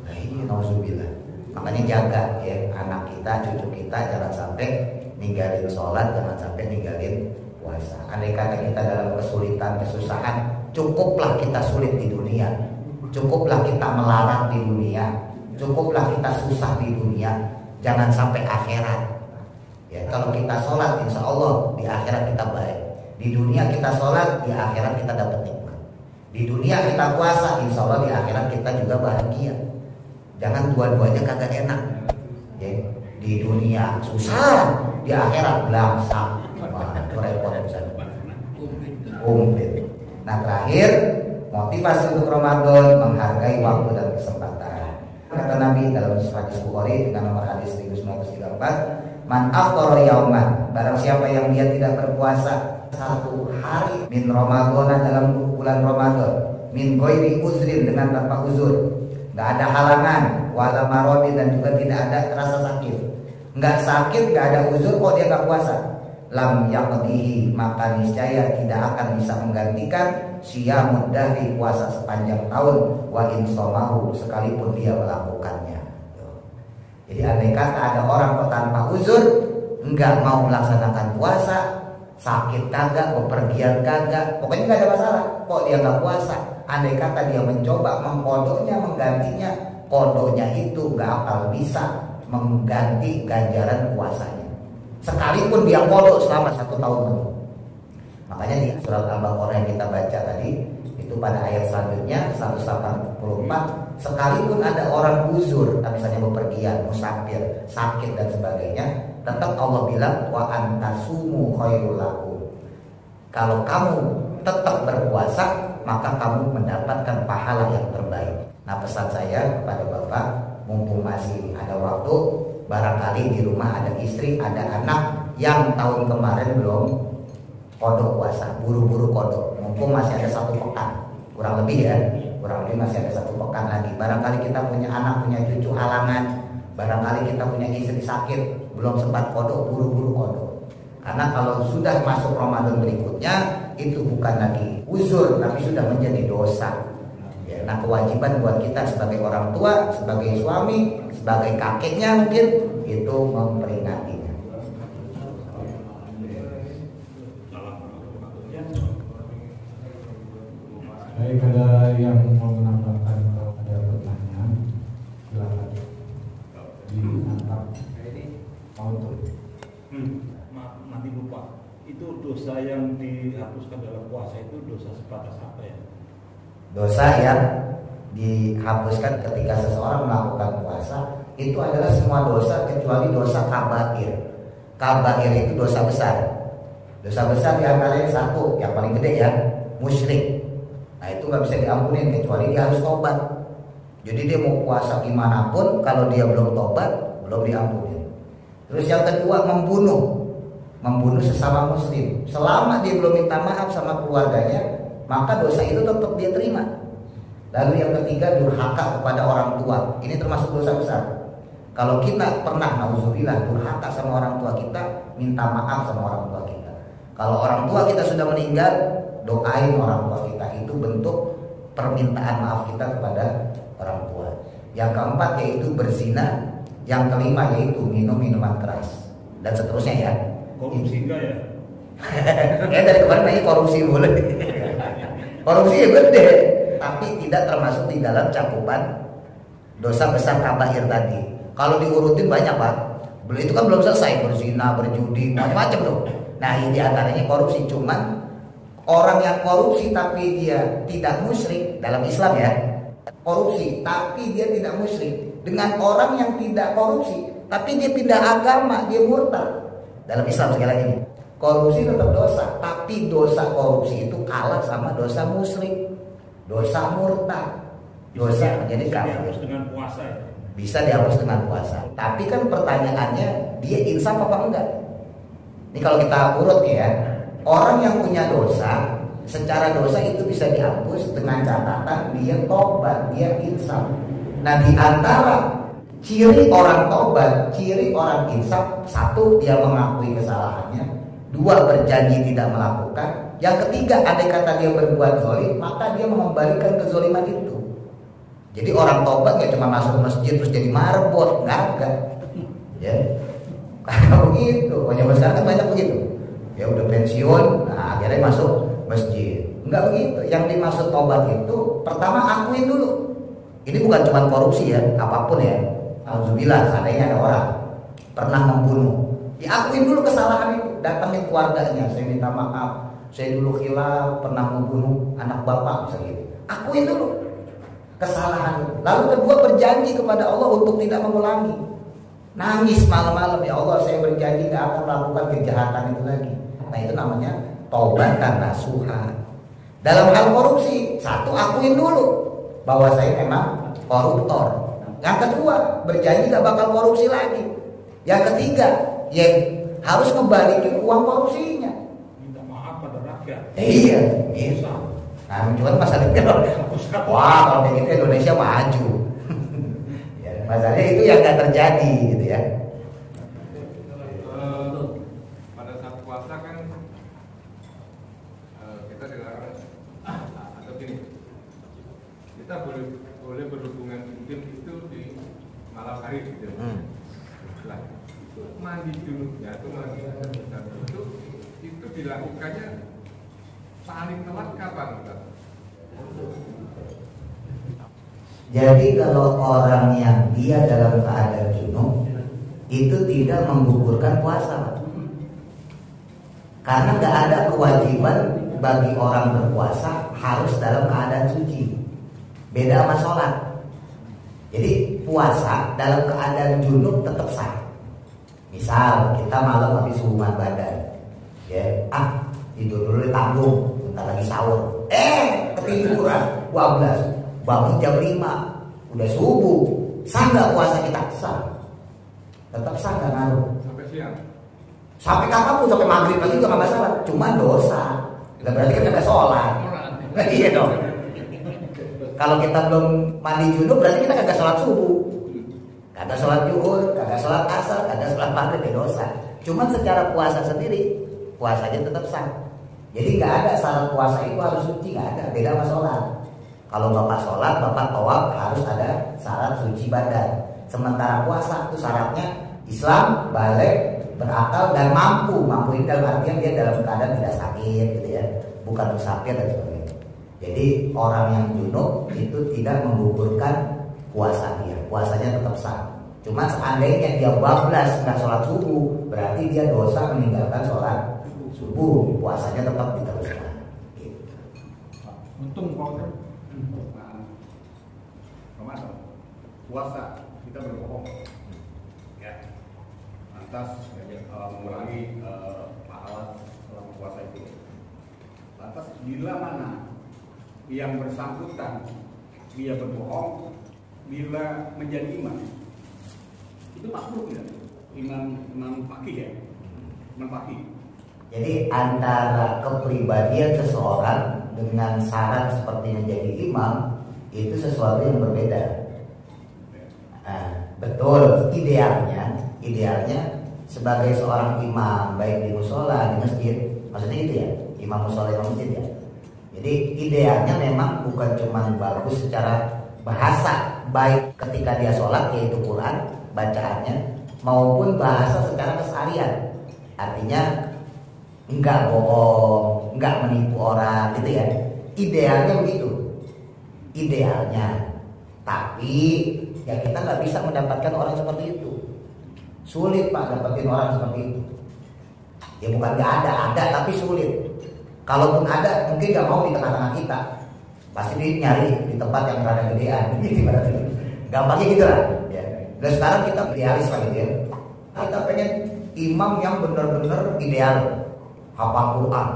Nah ini nauzubillah. Makanya jaga ya anak kita, cucu kita jangan sampai ninggalin sholat, jangan sampai ninggalin puasa. Andai kata kita dalam kesulitan, kesusahan, cukuplah kita sulit di dunia, cukuplah kita melarat di dunia, cukuplah kita susah di dunia. Jangan sampai akhirat. Ya, kalau kita sholat, insya Allah di akhirat kita baik. Di dunia kita sholat, di akhirat kita dapat nikmat. Di dunia kita puasa, insya Allah di akhirat kita juga bahagia. Jangan dua-duanya kagak enak. Ya, di dunia susah, di akhirat belangsak. Wah, itu repot misalnya. Komplit. Nah terakhir, motivasi untuk Ramadan menghargai waktu dan kesempatan. Kata Nabi dalam hadis Bukhari dengan nomor hadis 1934, man afṭara yauman, barang siapa yang dia tidak berpuasa satu hari min Ramadan dalam bulan Ramadan, min ghairi uzrin dengan tanpa uzur, nggak ada halangan, wala marodi dan juga tidak ada rasa sakit, nggak sakit, nggak ada uzur, kok dia nggak puasa, lam yaqdihi, maka niscaya tidak akan bisa menggantikan siyamud dahri, puasa sepanjang tahun, wa in somahu, sekalipun dia melakukannya. Jadi andai kata ada orang kok tanpa uzur enggak mau melaksanakan puasa, sakit kagak, bepergian kagak, pokoknya nggak ada masalah, kok dia nggak puasa, andai kata dia mencoba mengkodoknya, menggantinya, kodoknya itu nggak akan bisa mengganti ganjaran puasanya, sekalipun dia kodok selama 1 tahun penuh. Makanya di surat Al-Baqarah yang kita baca tadi itu pada ayat selanjutnya 184, sekalipun ada orang uzur, misalnya bepergian, musafir, sakit dan sebagainya, tetap Allah bilang wa antasumu khairul lakum. Kalau kamu tetap berpuasa, maka kamu mendapatkan pahala yang terbaik. Nah pesan saya kepada Bapak, mumpung masih ada waktu, barangkali di rumah ada istri, ada anak yang tahun kemarin belum kodok puasa, buru-buru kodok, mumpung masih ada 1 pekan, kurang lebih ya, kurang lebih masih ada 1 pekan lagi. Barangkali kita punya anak, punya cucu halangan, barangkali kita punya istri sakit, belum sempat kodok, buru-buru kodok. Karena kalau sudah masuk Ramadan berikutnya, itu bukan lagi uzur, tapi sudah menjadi dosa. Ya, nah kewajiban buat kita sebagai orang tua, sebagai suami, sebagai kakeknya mungkin, itu memperingatinya. Baik, ada yang mau menambahkan kalau ada pertanyaan, silakan diangkat. Untuk nanti lupa. Itu dosa yang dihapuskan dalam puasa itu dosa sebatas apa ya? Dosa yang dihapuskan ketika seseorang melakukan puasa itu adalah semua dosa kecuali dosa kabair. Kabair itu dosa besar. Dosa besar diantaranya 1, yang paling gede ya, musyrik. Nah itu nggak bisa diampunin kecuali dia harus tobat. Jadi dia mau puasa gimana pun, kalau dia belum tobat belum diampunin. Terus yang kedua membunuh. membunuh sesama muslim. Selama dia belum minta maaf sama keluarganya, maka dosa itu tetap dia terima. Lalu yang ketiga, durhaka kepada orang tua. Ini termasuk dosa besar. Kalau kita pernah, nauzubillah, durhaka sama orang tua kita, minta maaf sama orang tua kita. Kalau orang tua kita sudah meninggal, doain orang tua kita. Itu bentuk permintaan maaf kita kepada orang tua. Yang keempat yaitu berzina. Yang kelima yaitu minum minuman keras. Dan seterusnya ya. Korupsi enggak ya? Dari kemarin nanya korupsi boleh. Korupsi ya gede, tapi tidak termasuk di dalam cakupan dosa besar kabair tadi. Kalau diurutin banyak Pak. Itu kan belum selesai, berzina, berjudi, macam-macam tuh. Nah ini diantaranya korupsi. Cuman orang yang korupsi tapi dia tidak musyrik dalam Islam ya. Korupsi tapi dia tidak musyrik. Dengan orang yang tidak korupsi tapi dia pindah agama, dia murtad. Dalam Islam sekali lagi ini, korupsi tetap dosa, tapi dosa korupsi itu kalah sama dosa musyrik, dosa murtad, dosa menjadi kafir. Dihapus dengan puasa ya? Bisa dihapus dengan puasa. Tapi kan pertanyaannya, dia insaf apa enggak? Ini kalau kita urut ya, orang yang punya dosa, secara dosa itu bisa dihapus dengan catatan dia tobat, dia insaf. Nah di antara ciri orang taubat, ciri orang insaf, satu dia mengakui kesalahannya, dua berjanji tidak melakukan, yang ketiga andai kata dia berbuat zalim maka dia mengembalikan kezaliman itu. Jadi orang taubat gak cuma masuk masjid terus jadi marbot, enggak ya. Kalau begitu, zaman sekarang kan banyak begitu. Ya udah pensiun, nah akhirnya masuk masjid. Enggak begitu. Yang dimaksud taubat itu pertama akuin dulu. Ini bukan cuma korupsi ya, apapun ya. Alhamdulillah, seandainya ada orang pernah membunuh, diakuin dulu kesalahan itu, datangin keluarganya, saya minta maaf, saya dulu khilaf, pernah membunuh anak bapak, misalnya gitu. Akuin dulu kesalahan itu. Lalu kedua, berjanji kepada Allah untuk tidak mengulangi. Nangis malam-malam, ya Allah saya berjanji tidak akan melakukan kejahatan itu lagi. Nah itu namanya taubatan nasuha. Dalam hal korupsi, satu, akuin dulu bahwa saya memang koruptor. Yang kedua, berjanji gak bakal korupsi lagi. Yang ketiga, ya harus kembalikan uang korupsinya. Minta maaf pada rakyat. Iya. Nah, cuma masalahnya wah kalau kayak gitu Indonesia maju. Ya, masalahnya itu yang gak terjadi gitu ya. Pada saat puasa kan kita dilarang atau gini, kita boleh berhubungan intim itu di malam hari gitu. Nah, itu mandi junubnya atau mandi itu dilakukannya paling telat kapan? Jadi kalau orang yang dia dalam keadaan junub itu tidak menggugurkan puasa, karena nggak ada kewajiban bagi orang berpuasa harus dalam keadaan suci. Beda sama sholat. Jadi puasa dalam keadaan junub tetap sah. Misal kita malam habis hubungan badan, ya, tidur dulu ditanggung, bentar lagi sahur. Ketiduran 12, bangun jam 5, udah subuh. Sah nggak puasa kita? Sah. Tetap sah, nggak ngaruh. Sampai siang. Sampai kapanpun, sampai maghrib lagi juga nggak masalah. Cuma dosa. Nah, berarti kan nggak sholat. Iya dong. Kalau kita belum mandi junub berarti kita kagak sholat subuh, kagak sholat zuhur, kagak sholat asar, kagak sholat maghrib, ya dosa. Cuman secara puasa sendiri, puasanya tetap sah. Jadi nggak ada syarat puasa itu harus suci, nggak ada. Beda sama sholat. Kalau bapak sholat, bapak tawaf harus ada syarat suci badan. Sementara puasa itu syaratnya Islam, balik, berakal dan mampu. Mampu ini dalam artian dia dalam keadaan tidak sakit, gitu ya, bukan musafir dan sebagainya. Jadi orang yang junub itu tidak menggugurkan puasa dia, puasanya tetap sah. Cuma seandainya dia bablas nggak sholat subuh, berarti dia dosa meninggalkan sholat subuh, puasanya tetap diteruskan. Gitu. Untung kalau Ramadan puasa kita berbohong, ya, lantas mengurangi pahala selama puasa itu. Lantas bila mana yang bersangkutan dia berbohong, bila menjadi imam, itu makruh ya, imam fakih ya. menempati. Jadi antara kepribadian seseorang dengan syarat seperti menjadi imam itu sesuatu yang berbeda. Nah, betul, idealnya sebagai seorang imam baik di musola, di masjid, maksudnya itu ya, imam musola, imam masjid ya. Jadi idealnya memang bukan cuma bagus secara bahasa baik ketika dia sholat yaitu Quran bacaannya, maupun bahasa secara keseharian, artinya enggak bohong, enggak menipu orang gitu ya. Idealnya begitu, idealnya. Tapi ya kita nggak bisa mendapatkan orang seperti itu. Sulit Pak dapetin orang seperti itu. Ya bukan nggak ada tapi sulit. Kalaupun ada mungkin nggak mau di tengah-tengah kita. Pasti dia nyari di tempat yang rada gedean. Gampangnya gitu lah. Ya. Dan sekarang kita idealis lagi ya. Kita pengen imam yang benar-benar ideal. Hafal Quran,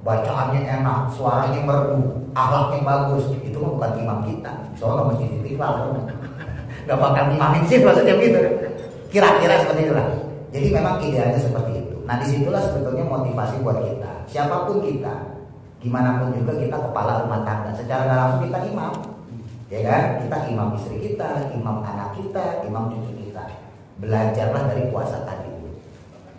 bacaannya enak, suaranya merdu, akhlaknya bagus. Itu mah bukan imam kita. Soalnya masjid Istiqlal. Gak bakal imamin sih maksudnya gitu. Kira-kira seperti itulah. Jadi memang idealnya seperti itu. Nah disitulah sebetulnya motivasi buat kita. Siapapun kita, gimana pun juga kita kepala rumah tangga. Secara gak langsung kita imam, ya kan? Kita imam istri kita, imam anak kita, imam cucu kita. Belajarlah dari puasa tadi.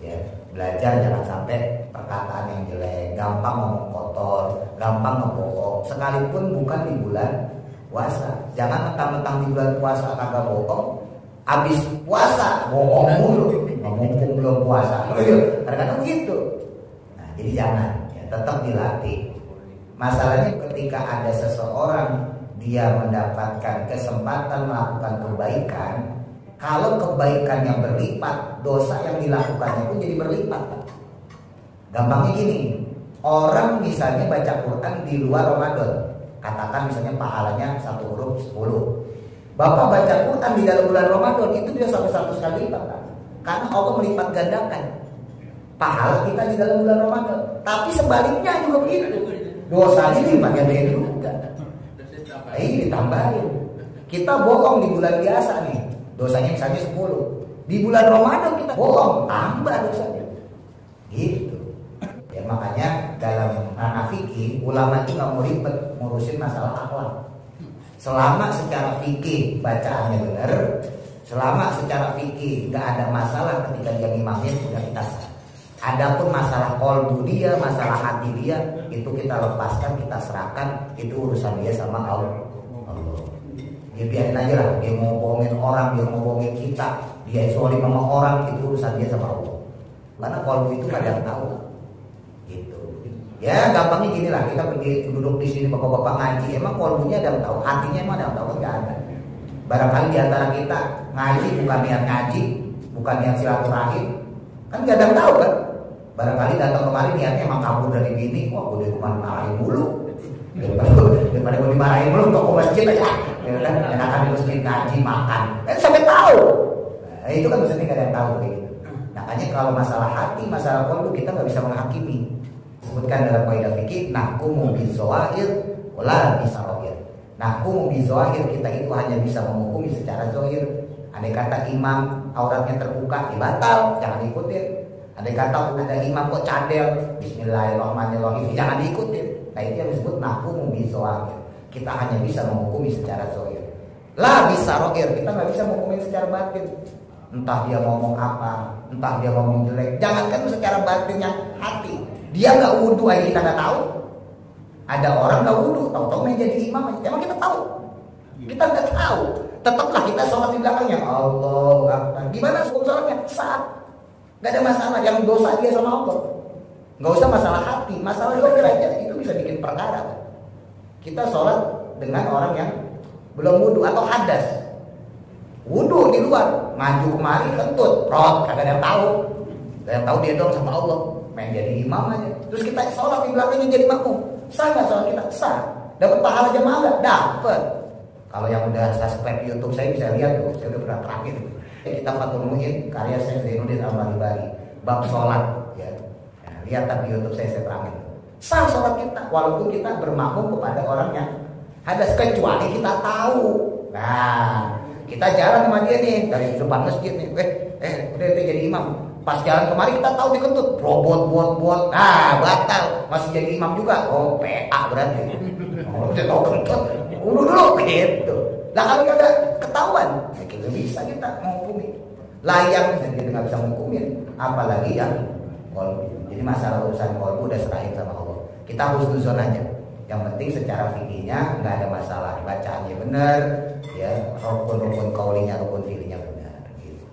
Ya, belajar jangan sampai perkataan yang jelek, gampang ngomong kotor, gampang ngebohong. Sekalipun bukan di bulan puasa. Jangan mentang-mentang di bulan puasa kagak bohong, habis puasa bohong mulu, mumpung belum puasa. Kadang-kadang begitu. Nah, jadi jangan, ya, tetap dilatih. Masalahnya ketika ada seseorang dia mendapatkan kesempatan melakukan kebaikan, kalau kebaikan yang berlipat, dosa yang dilakukannya pun jadi berlipat. Gampangnya gini, orang misalnya baca Quran di luar Ramadan, katakan misalnya pahalanya 1 huruf 10. Bapak baca Quran di dalam bulan Ramadan itu dia sampai 100 kali lipat, kan? Karena Allah melipat gandakan pahala kita di dalam bulan Ramadan. Tapi sebaliknya juga begitu, dosanya dilipat gandakan juga. Ini ditambahin. Kita bohong di bulan biasa nih, dosanya misalnya 10. Di bulan Ramadan kita bohong, tambah dosanya. Gitu. Ya makanya dalam ranah fikih ulama itu nggak mau ribet ngurusin masalah akhlak. Selama secara fikih bacaannya benar, selama secara fikih nggak ada masalah ketika dia ngimamin, udah kita sah. Adapun masalah kolbu dia, masalah hati dia, itu kita lepaskan, kita serahkan, itu urusan dia sama Allah. Ya biarin aja lah, dia mau bohongin orang, dia mau bohongin kita, dia zolim sama orang, itu urusan dia sama Allah. Karena kolbu itu nggak ada yang tahu. Gitu. Ya gampangnya gini lah, kita pergi duduk di sini bapak-bapak ngaji, emang kolbunya ada yang tahu, hatinya emang ada yang tahu? Nggak ada. Barangkali di antara kita ngaji bukan niat ngaji, bukan niat silaturahim, kan nggak ada yang tahu kan? Barangkali datang kemari niatnya emang kabur dari bini, wah gue di rumah dimarahin mulu, daripada gue dimarahin mulu, toko masjid aja, ya kan? Enakan di masjid ngaji makan, sampai tahu. Nah, itu kan maksudnya nggak ada yang tahu begitu. Makanya kalau masalah hati, masalah kolbu kita nggak bisa menghakimi. Sebutkan dalam kaidah fikih, nahkumu bizawahir, wala bisawahir. Nahkumu bizawahir, kita itu hanya bisa menghukumi secara zahir. Andai kata imam auratnya terbuka, batal, jangan ikutin. Andai kata ada imam kok cadel, bismillahirrahmanirrahim, jangan diikutin. Nah itu yang disebut nahkumu bizawahir. Kita hanya bisa menghukumi secara zahir. La bisawahir, kita nggak bisa menghukumi secara batin. Entah dia ngomong apa, entah dia ngomong jelek, jangankan secara batinnya hati. Dia nggak wudhu aja kita nggak tahu. Ada orang nggak wudhu, tahu-tahu main jadi imam aja. Emang kita tahu? Kita nggak tahu. Tetaplah kita sholat di belakangnya. Allahu Akbar. Gimana hukum sholatnya? Sah. Nggak ada masalah. Yang dosa dia sama Allah. Nggak usah masalah hati, masalah dosa aja itu bisa bikin perkara. Kita sholat dengan orang yang belum wudhu atau hadas. Wudhu di luar, maju kemari kentut, rot, kagak ada yang tahu. Gak yang tahu dia dong sama Allah. Main jadi imam aja. Terus kita sholat di belakangnya jadi makmum. Sah nggak sholat kita? Sah. Dapat pahala jamaah nggak? Dapat. Kalau yang udah subscribe YouTube saya bisa lihat tuh, saya udah pernah terangin. Kita Fathul Mu'in karya saya Zainuddin Al-Malibari bab sholat. Ya. Nah, lihat di YouTube saya terangin. Sah sholat kita, walaupun kita bermakmum kepada orang yang hadas, kecuali kita tahu. Nah, kita jalan sama dia nih dari depan masjid nih. Udah jadi imam. Pas jalan kemari kita tahu dikentut, bot. Nah, batal. Masih jadi imam juga. Oh, PA berarti. Oh, udah tahu kentut. Dulu gitu. Lah kalau nggak ada ketahuan, ya kita bisa kita menghukumi. Layak kita nggak bisa menghukumin, apalagi yang kolbu. Jadi masalah urusan kolbu udah serahin sama Allah. Kita husnuzon aja. Yang penting secara fikihnya nggak ada masalah, bacaannya benar, ya rukun kaulinya, rukun fi'linya benar. Gitu.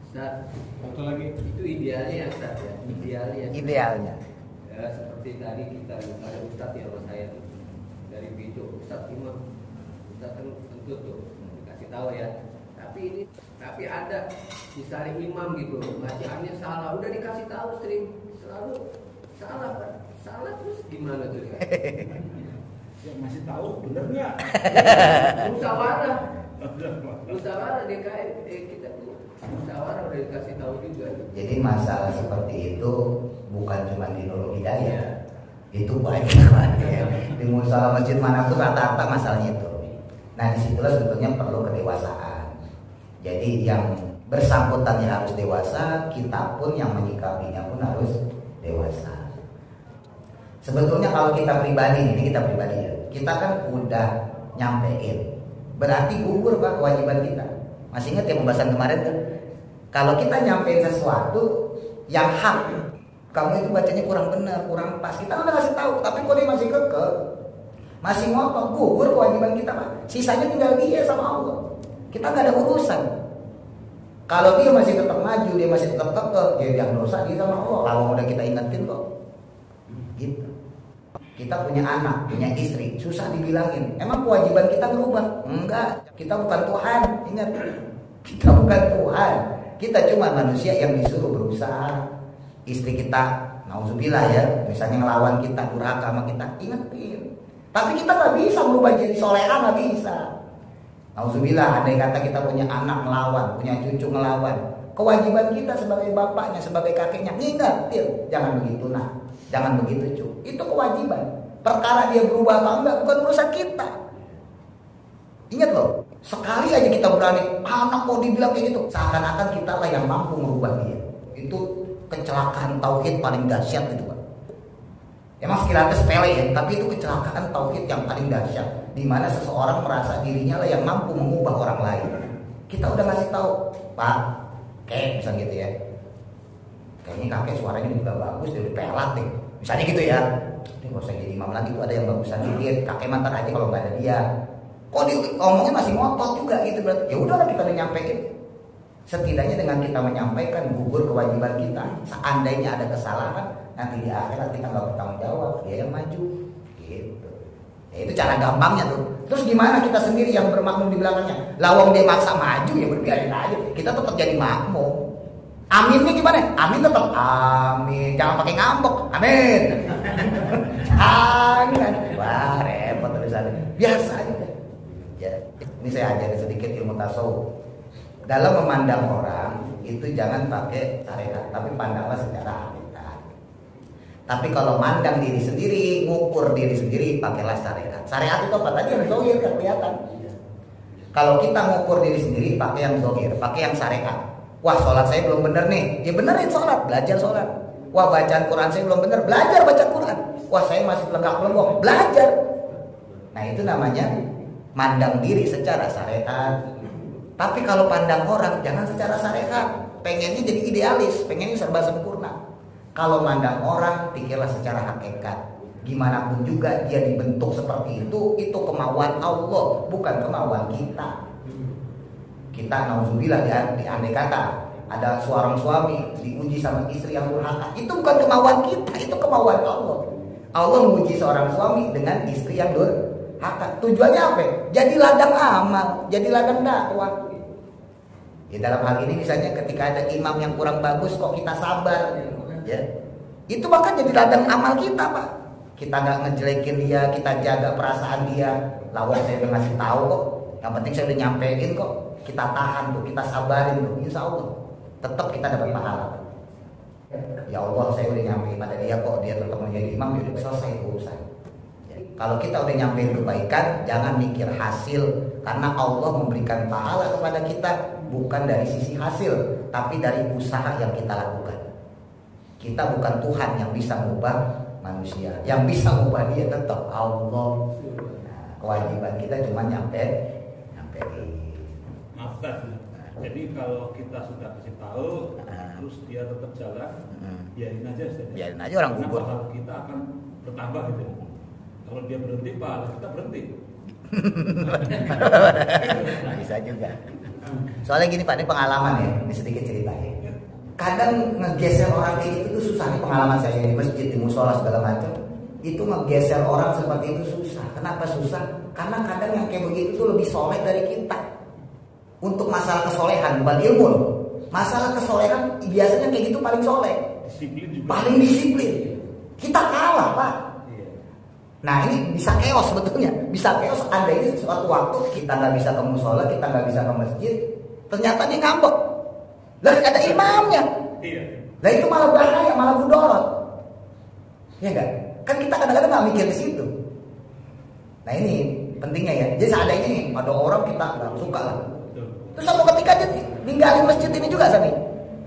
Ustaz, Satu lagi. itu idealnya ya Ustaz ya, Idealnya. Ya, seperti tadi kita misalnya Ustaz ya sama saya dari video Ustaz Imam, Ustaz kan tentu tuh dikasih tahu ya. Tapi ada misalnya imam gitu, bacaannya salah, udah dikasih tahu selalu salah Pak. Salah terus gimana tuh? Yang masih tahu bener nggak? Musyawarah DKM kita tuh musyawarah udah dikasih tahu juga. Jadi masalah seperti itu bukan cuma di Nurul Hidayah, itu banyak ya. Di musyawarah masjid manapun rata-rata masalahnya itu. Nah disitulah sebetulnya perlu kedewasaan. Jadi yang bersangkutannya harus dewasa, kita pun yang menyikapinya pun harus dewasa. Sebetulnya kalau kita pribadi, ini kita pribadi ya, kita kan udah nyampein, berarti gugur Pak kewajiban kita. Masih ingat ya pembahasan kemarin kan? Kalau kita nyampein sesuatu yang hak, kamu itu bacanya kurang benar, kurang pas, kita udah kasih tahu, tapi kok dia masih kekeh, masih ngotot, gugur kewajiban kita Pak. Sisanya tinggal dia sama Allah. Kita nggak ada urusan. Kalau dia masih tetap maju, dia masih tetap kekeh, ya yang dosa dia sama Allah. Lawang udah kita ingetin kok. Gitu. Kita punya anak, punya istri, susah dibilangin. Emang kewajiban kita berubah? Enggak. Kita bukan Tuhan. Ingat, kita bukan Tuhan. Kita cuma manusia yang disuruh berusaha. Istri kita, nauzubillah ya, misalnya ngelawan kita, durhaka sama kita, ingetin. Tapi kita nggak bisa berubah jadi soleha, nggak bisa. Nauzubillah, andai kata kita punya anak ngelawan, punya cucu ngelawan, kewajiban kita sebagai bapaknya, sebagai kakeknya, ingatin, jangan begitu nah, jangan begitu cu, itu kewajiban. Perkara dia berubah atau enggak bukan urusan kita. Ingat loh, sekali aja kita berani, anak mau dibilang kayak gitu, seakan-akan kita lah yang mampu merubah dia. Itu kecelakaan tauhid paling dahsyat itu Pak. Emang sekiranya sepele ya, tapi itu kecelakaan tauhid yang paling dahsyat, di mana seseorang merasa dirinya lah yang mampu mengubah orang lain. Kita udah ngasih tahu, Pak, kayak misalnya gitu ya, kayaknya kakek suaranya juga bagus, dia udah pelat deh, misalnya gitu ya. Ini gak usah jadi imam lagi tuh, ada yang bagusan dikit, kakek mantar aja kalau nggak ada dia. Kok ngomongnya masih ngotot juga gitu, berarti ya udahlah kita udah nyampein. Setidaknya dengan kita menyampaikan gugur kewajiban kita. Seandainya ada kesalahan, nanti di akhirat kita nggak bertanggung jawab, dia yang maju gitu. Ya, itu cara gampangnya tuh. Terus gimana kita sendiri yang bermakmum di belakangnya? Lawang dia maksa maju, ya berbiarin aja, kita tetap jadi makmum. Aminnya gimana? Amin tetap amin, jangan pakai ngambek, amin. Jangan, wah repot tulisannya. Biasa aja. Ya, ini saya ajarin sedikit ilmu tasawuf. Dalam memandang orang itu jangan pakai syariat, tapi pandanglah secara hakikat. Tapi kalau mandang diri sendiri, ngukur diri sendiri, pakailah syariat. Syariat itu apa tadi? Yang zahir kan kelihatan. Kalau kita ngukur diri sendiri, pakai yang zahir, pakai yang syariat. Wah, sholat saya belum benar nih, ya benerin sholat, belajar sholat. Wah, bacaan Quran saya belum benar, belajar baca Quran. Wah, saya masih lenggak-lenggok, belajar. Nah, itu namanya mandang diri secara syariat. Tapi kalau pandang orang jangan secara syariat. Pengennya jadi idealis, pengennya serba sempurna. Kalau mandang orang pikirlah secara hakikat. Gimana pun juga dia dibentuk seperti itu kemauan Allah, bukan kemauan kita. Kita nauzubillah ya, andai kata ada seorang suami diuji sama istri yang durhaka, itu bukan kemauan kita, itu kemauan Allah. Allah menguji seorang suami dengan istri yang durhaka. Tujuannya apa? Jadi ladang amal, jadi ladang dakwah. Ya, dalam hal ini misalnya ketika ada imam yang kurang bagus kok kita sabar, ya itu bahkan jadi ladang amal kita Pak. Kita nggak ngejelekin dia, kita jaga perasaan dia. Lawang saya udah ngasih tahu kok, yang penting saya udah nyampein kok. Kita tahan tuh, kita sabarin tuh, insya Allah tetap kita dapat pahala. Ya Allah, saya udah nyampein pada dia kok, dia tetap menjadi imam, ya udah selesai urusan. Kalau kita udah nyampein kebaikan, jangan mikir hasil, karena Allah memberikan pahala kepada kita bukan dari sisi hasil, tapi dari usaha yang kita lakukan. Kita bukan Tuhan yang bisa mengubah manusia, yang bisa mengubah dia tetap Allah. Nah, kewajiban kita cuma nyampein. Maaf Ustaz. Jadi kalau kita sudah kasih tahu, terus dia tetap jalan, biarin aja Ustaz. Biarin aja orang Karena gugur. pahala kita akan bertambah gitu. Kalau dia berhenti, pahala kita berhenti. Bisa juga. Soalnya gini Pak, ini pengalaman ya, ini sedikit cerita ya. Kadang ngegeser orang kayak gitu tuh susah nih, pengalaman saya di masjid, di musola segala macam. Itu ngegeser orang seperti itu susah. Kenapa susah? Karena kadang yang kayak begitu tuh lebih soleh dari kita. Untuk masalah kesolehan, bukan ilmu loh. Masalah kesolehan biasanya kayak gitu paling soleh, Disiplin juga. paling disiplin. Kita kalah Pak. Nah ini bisa chaos sebetulnya, bisa chaos andainya suatu waktu kita nggak bisa ke musola, kita nggak bisa ke masjid, ternyata dia ngambek, lah ada imamnya, Iya. lah itu malah bahaya, malah mudorot, ya enggak? Kan kita kadang-kadang nggak mikir di situ. Nah ini pentingnya ya. Jadi seandainya nih ada orang kita nggak suka lah, terus suatu ketika dia ninggalin masjid ini juga Sani,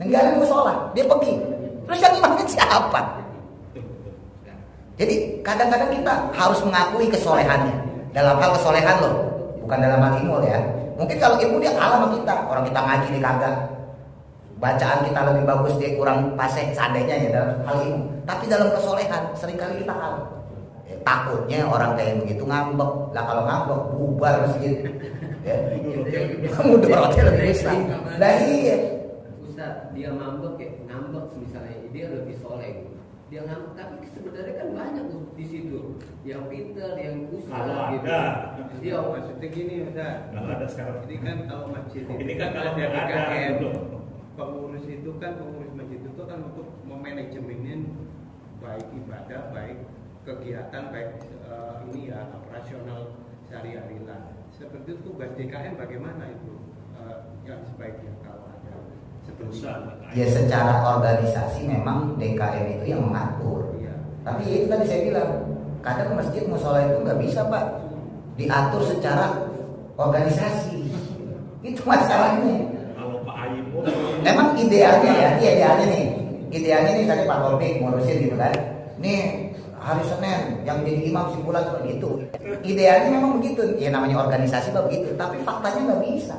ninggalin musola, dia pergi, terus yang imamnya siapa? Jadi kadang-kadang kita harus mengakui kesolehannya. Dalam hal kesolehan loh, bukan dalam hal ilmu ya. Mungkin kalau ilmu dia kalah sama kita. Orang kita ngaji dia kagak, bacaan kita lebih bagus, dia kurang paseh seandainya ya dalam hal ilmu. Tapi dalam kesolehan seringkali kita kalah. Takutnya orang kayak begitu ngambek. Lah kalau ngambek bubar masjid. Ya. Mudorotnya lebih besar. Nah iya. Ustaz, dia ngambek misalnya dia lebih soleh. Dia ngambek, tapi sebenarnya kan banyak di situ yang pintar, yang usaha Kalau gitu. ada. Dia Maksudnya gini Ustaz, Nggak ada sekarang. ini kan kalau masjid Ini kan kalau ada yang ada DKM, belum. pengurus itu kan pengurus masjid itu kan untuk memanajemenin baik ibadah, baik kegiatan, baik ini ya operasional sehari-hari lah. Seperti itu tugas DKM bagaimana itu yang sebaiknya kalau ada seperti itu. Ya secara organisasi memang DKM itu yang mengatur. Iya. Tapi ya itu tadi saya bilang, kadang masjid musola itu nggak bisa Pak diatur secara organisasi. Itu masalahnya. Kalau Pak Ayimo, Memang idealnya ya, idealnya nih tadi Pak Topik ngurusin gitu kan. Nih hari Senin yang jadi imam simpulan seperti itu. Idealnya memang begitu. Ya namanya organisasi Pak begitu. Tapi faktanya nggak bisa.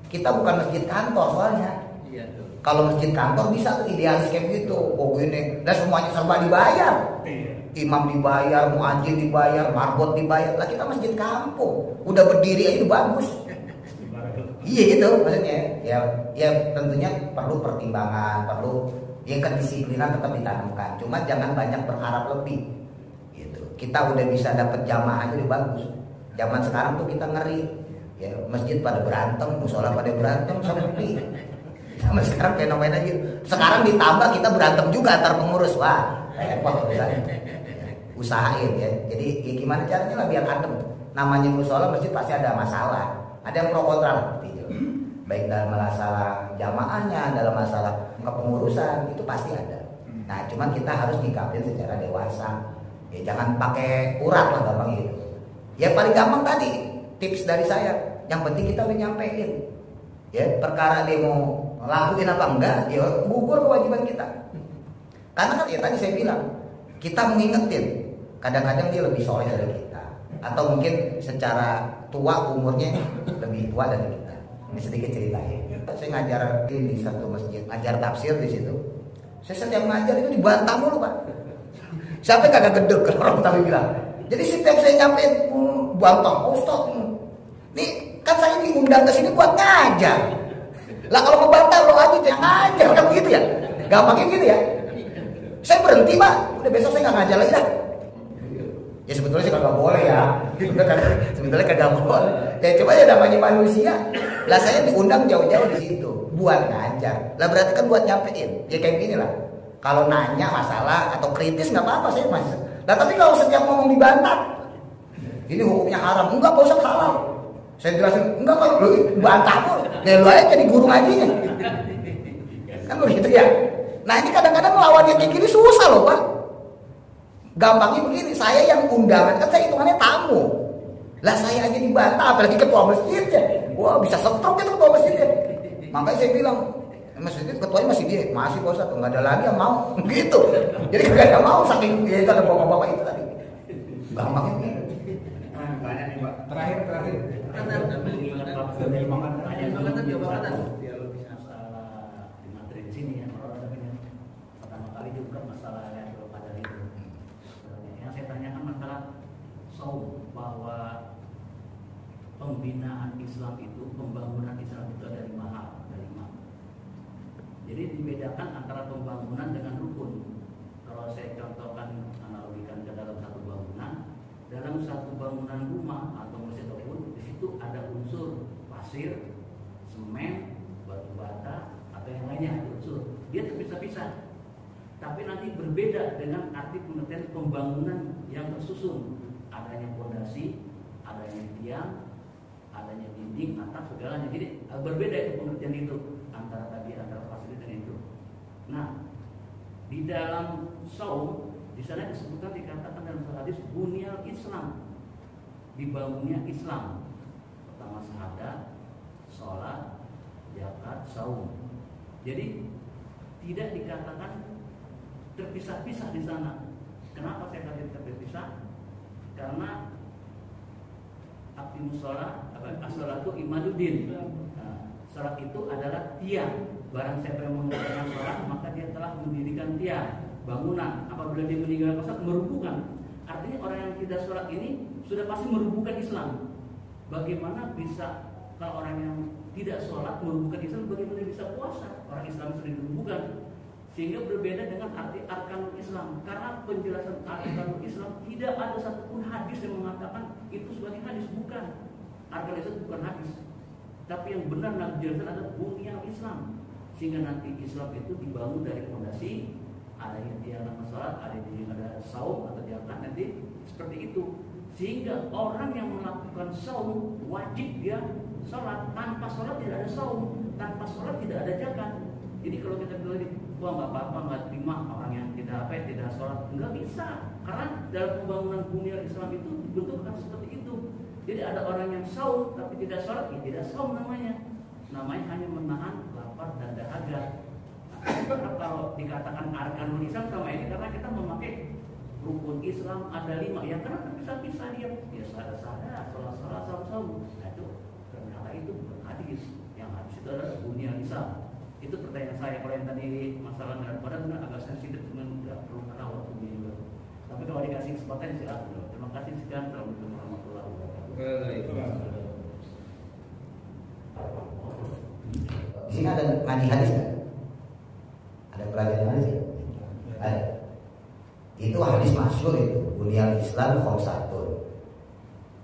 Kita bukan masjid kantor soalnya. Iya tuh. Kalau masjid kantor bisa tuh idealis kayak gitu. Oh gini, dan semuanya serba dibayar. Imam dibayar, muadzin dibayar, marbot dibayar. Lah kita masjid kampung, udah berdiri aja udah bagus. Iya gitu maksudnya. Ya tentunya perlu pertimbangan, perlu yang kedisiplinan tetap ditanamkan. Cuma jangan banyak berharap lebih. Gitu. Kita udah bisa dapat jamaah aja udah bagus. Zaman sekarang tuh kita ngeri. Ya masjid pada berantem, musola pada berantem, sepi. Sama sekarang fenomena gitu. Sekarang ditambah kita berantem juga antar pengurus. Wah, repot urusannya. Usahain ya. Jadi ya gimana caranya lah biar adem. Namanya musola masjid pasti ada masalah. Ada yang pro kontra lah seperti itu. Baik dalam masalah jamaahnya, dalam masalah kepengurusan itu pasti ada. Nah, cuman kita harus nyikapin secara dewasa. Ya jangan pakai urat lah gampang gitu. Ya paling gampang tadi tips dari saya. Yang penting kita udah nyampein. Ya, perkara dia mau lakuin apa enggak, ya gugur kewajiban kita. Karena kan ya tadi saya bilang, kita mengingetin. Kadang-kadang dia lebih soleh dari kita, atau mungkin secara tua umurnya lebih tua dari kita. Ini sedikit cerita ya. Saya ngajar di satu masjid, ngajar tafsir di situ. Saya setiap ngajar itu dibantah mulu Pak. Sampai kagak gedeg kalau orang Betawi bilang. Jadi setiap saya nyampein bantah, oh stop. Nih kan saya diundang ke sini buat ngajar. Lah kalau membantah lo aja yang ngajar kan begitu ya. Gampangnya gitu ya. Saya berhenti Pak, udah besok saya nggak ngajar lagi dah. Ya sebetulnya sih kagak boleh ya. Sebetulnya kagak boleh. Ya coba ya namanya manusia. Lah saya diundang jauh-jauh di situ buat ngajar. Lah berarti kan buat nyampein. Ya kayak gini lah. Kalau nanya masalah atau kritis nggak apa-apa saya masih. Nah tapi kalau setiap ngomong dibantah, ini hukumnya haram. Enggak Pak Ustaz halal. Saya jelasin enggak Pak, lu bantah kok. Ya lu aja jadi guru ngajinya. Kan begitu ya. Nah ini kadang-kadang lawannya kayak gini susah loh Pak. Gampangnya begini, saya yang undangan kan saya hitungannya tamu. Lah saya aja dibantah, apalagi ketua masjidnya. Wah bisa stroke itu ketua masjidnya. makanya saya bilang maksudnya ketuanya masih dia, masih Pak Ustadz, nggak ada lagi yang mau gitu. Jadi nggak ada mau saking ya itu ada bapak-bapak itu tadi. Gampangnya gitu. Tanya nih Pak. Terakhir. Masalah di materi di sini ya, pertama kali juga masalah yang belum ada itu. Yang saya tanyakan masalah saum, bahwa pembinaan Islam itu, pembangunan Islam itu ada 5 hal, ada 5. Jadi dibedakan antara pembangunan dengan rukun. Kalau saya contohkan, analogikan ke dalam satu bangunan, dalam satu bangunan rumah atau masjid ataupun di situ ada unsur pasir, semen, batu bata atau yang lainnya, ada unsur. Dia terpisah-pisah. Tapi nanti berbeda dengan arti pengertian pembangunan yang tersusun. Adanya fondasi, adanya tiang, adanya dinding, atap, segalanya. Jadi berbeda itu pengertian itu antara pasir dan itu. Nah, di dalam saum di sana disebutkan, dikatakan dalam hadis bunyal Islam, dibangunnya Islam. Pertama syahadat, sholat, zakat, saum. Jadi tidak dikatakan terpisah-pisah di sana. Kenapa saya katakan terpisah? Karena aqimus sholat, as-sholatu imaduddin. Sholat itu adalah tiang. Barang siapa yang mengerjakan sholat, maka dia telah mendirikan tiang, bangunan. Apabila dia meninggalkan sholat, merubuhkan. Artinya orang yang tidak sholat ini sudah pasti merubuhkan Islam. Bagaimana bisa kalau orang yang tidak sholat merubuhkan Islam, bagaimana bisa puasa? Orang Islam sudah dirubuhkan. Sehingga berbeda dengan arti arkanul Islam. Karena penjelasan arkanul Islam tidak ada satupun hadis yang mengatakan itu sebagai hadis. Bukan. Arkanul Islam bukan hadis. Tapi yang benar nak dijelaskan ada bunyal Islam. Sehingga nanti Islam itu dibangun dari fondasi, adanya tiang nama sholat, ada saum atau zakat, nanti seperti itu. Sehingga orang yang melakukan saum wajib dia sholat. Tanpa sholat tidak ada saum, tanpa sholat tidak ada zakat. Jadi kalau kita bilang wah nggak apa-apa, nggak terima orang yang tidak sholat, nggak bisa. Karena dalam pembangunan bunyal Islam itu dibentukkan seperti itu. Jadi ada orang yang saum tapi tidak sholat, ya tidak saum namanya. Namanya hanya menahan lapar dan dahaga. Nah, kalau dikatakan arkanul Islam sama ini karena kita memakai rukun Islam ada 5 ya, karena terpisah-pisah dia. Ya salah, sholat, saum. Nah itu ternyata itu bukan hadis. Yang hadis itu adalah bunyal Islam. Itu pertanyaan saya. Kalau yang tadi masalah benar agak sensitif, dengan tidak perlu karena waktunya juga. Tapi kalau dikasih kesempatan silakan. Terima kasih sekian. Assalamualaikum warahmatullahi wabarakatuh. Di sini ada ngaji hadis kan? Ada pelajaran hadis ya? Ada. Itu hadis masyhur itu. Bunyal Islam khamsatun.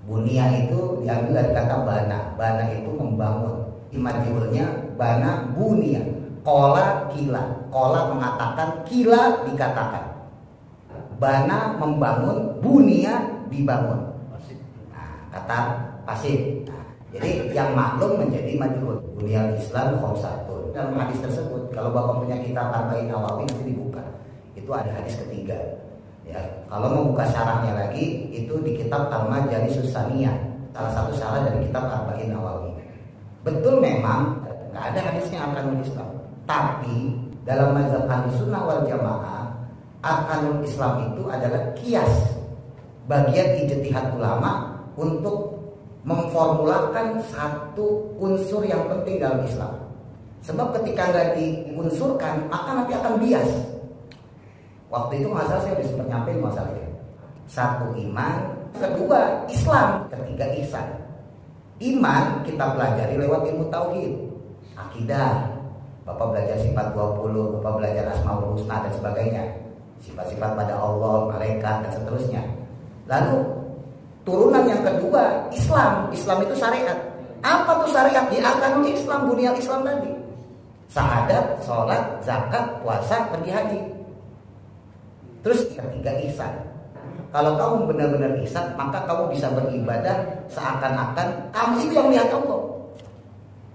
Bunya itu diambil dari kata bana. Bana itu membangun. Imajulnya bana bunia. Kola kila. Kola mengatakan, kila dikatakan. Bana membangun, bunia dibangun. Nah, kata pasif. Nah, jadi yang maklum menjadi majhul. Bunyal Islam khamsatun. Dalam hadis tersebut, kalau Bapak punya kitab Arba'in Nawawi nanti dibuka. Itu ada hadis ketiga. Ya, kalau mau buka syarahnya lagi itu di kitab Al-Majalisus Saniyah, salah satu syarah dari kitab Arba'in Nawawi. Betul memang nggak ada hadisnya arkanul Islam. Tapi dalam mazhab Ahlussunnah wal Jamaah, arkanul Islam itu adalah kias, bagian ijtihad ulama untuk memformulakan satu unsur yang penting dalam Islam. Sebab ketika nggak diunsurkan, maka nanti akan bias. Waktu itu masalah saya sudah sempat nyampein masalahnya. 1 iman, 2 Islam, 3 ihsan. Iman kita pelajari lewat ilmu tauhid, akidah. Bapak belajar sifat 20, Bapak belajar Asmaul Husna dan sebagainya. Sifat-sifat pada Allah, malaikat dan seterusnya. Lalu turunan yang kedua Islam. Islam itu syariat. Apa tuh syariat? Ya arkanul Islam, bunyal Islam tadi. Syahadat, sholat, zakat, puasa, pergi haji. Terus 3 ihsan. Kalau kamu benar-benar ihsan, maka kamu bisa beribadah seakan-akan kamu itu yang melihat Allah.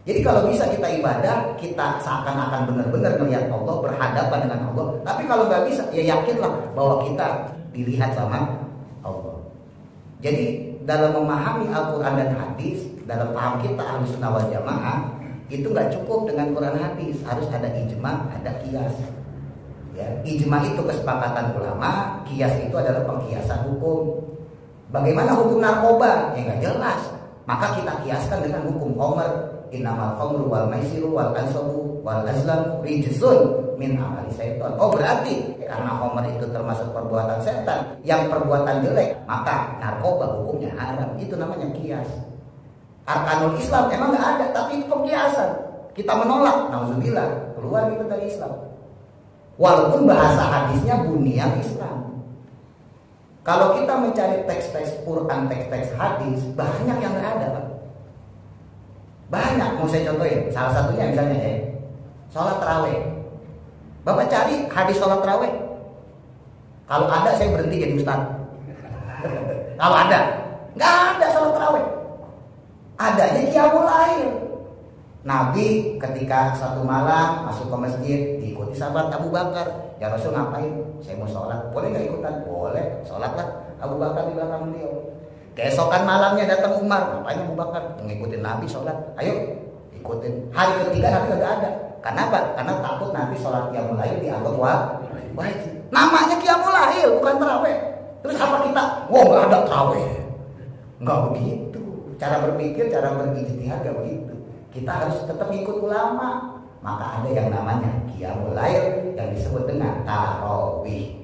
Jadi kalau bisa kita ibadah, kita seakan-akan benar-benar melihat Allah, berhadapan dengan Allah. Tapi kalau nggak bisa, ya yakinlah bahwa kita dilihat sama Allah. Jadi dalam memahami Al-Quran dan hadis, dalam paham kita Ahlussunnah wal Jamaah, Itu nggak cukup dengan Quran hadis, harus ada ijma, ada kias. Ya, ijma itu kesepakatan ulama, kias itu adalah pengkiasan hukum. Bagaimana hukum narkoba? Ya nggak jelas. Maka kita kiaskan dengan hukum khamr. Innamal khamru wal maisiru wal ansabu wal azlam rijsun min amali syaitan. Oh berarti karena khamr itu termasuk perbuatan setan, yang perbuatan jelek, maka narkoba hukumnya haram. Itu namanya kias. Arkanul Islam emang nggak ada, tapi itu pengkiasan. Kita menolak, nauzubillah, keluar kita dari Islam. Walaupun bahasa hadisnya bunyian Islam. Kalau kita mencari teks-teks Quran, teks-teks hadis, banyak yang nggak ada, Pak. Banyak, mau saya contohin. Salah satunya misalnya sholat tarawih. Bapak cari hadis sholat tarawih. Kalau ada saya berhenti jadi ustaz. Kalau ada, nggak ada sholat tarawih. Adanya qiyamul lail. Nabi ketika satu malam masuk ke masjid diikuti sahabat Abu Bakar. Ya Rasul ngapain? Saya mau sholat. Boleh nggak ikutan? Boleh. Sholatlah Abu Bakar di belakang beliau. Keesokan malamnya datang Umar, ngapain Abu Bakar? Mengikuti Nabi sholat. Ayo ikutin. Hari ketiga Nabi nggak ada. Kenapa? Karena takut nanti sholat qiyamul lail dianggap wajib. Namanya qiyamul lail bukan tarawih. Terus apa kita? Wah nggak ada tarawih. Nggak begitu. Cara berpikir, cara berijtihad nggak begitu. Kita harus tetap ikut ulama. Maka ada yang namanya qiyamul lail yang disebut dengan tarawih.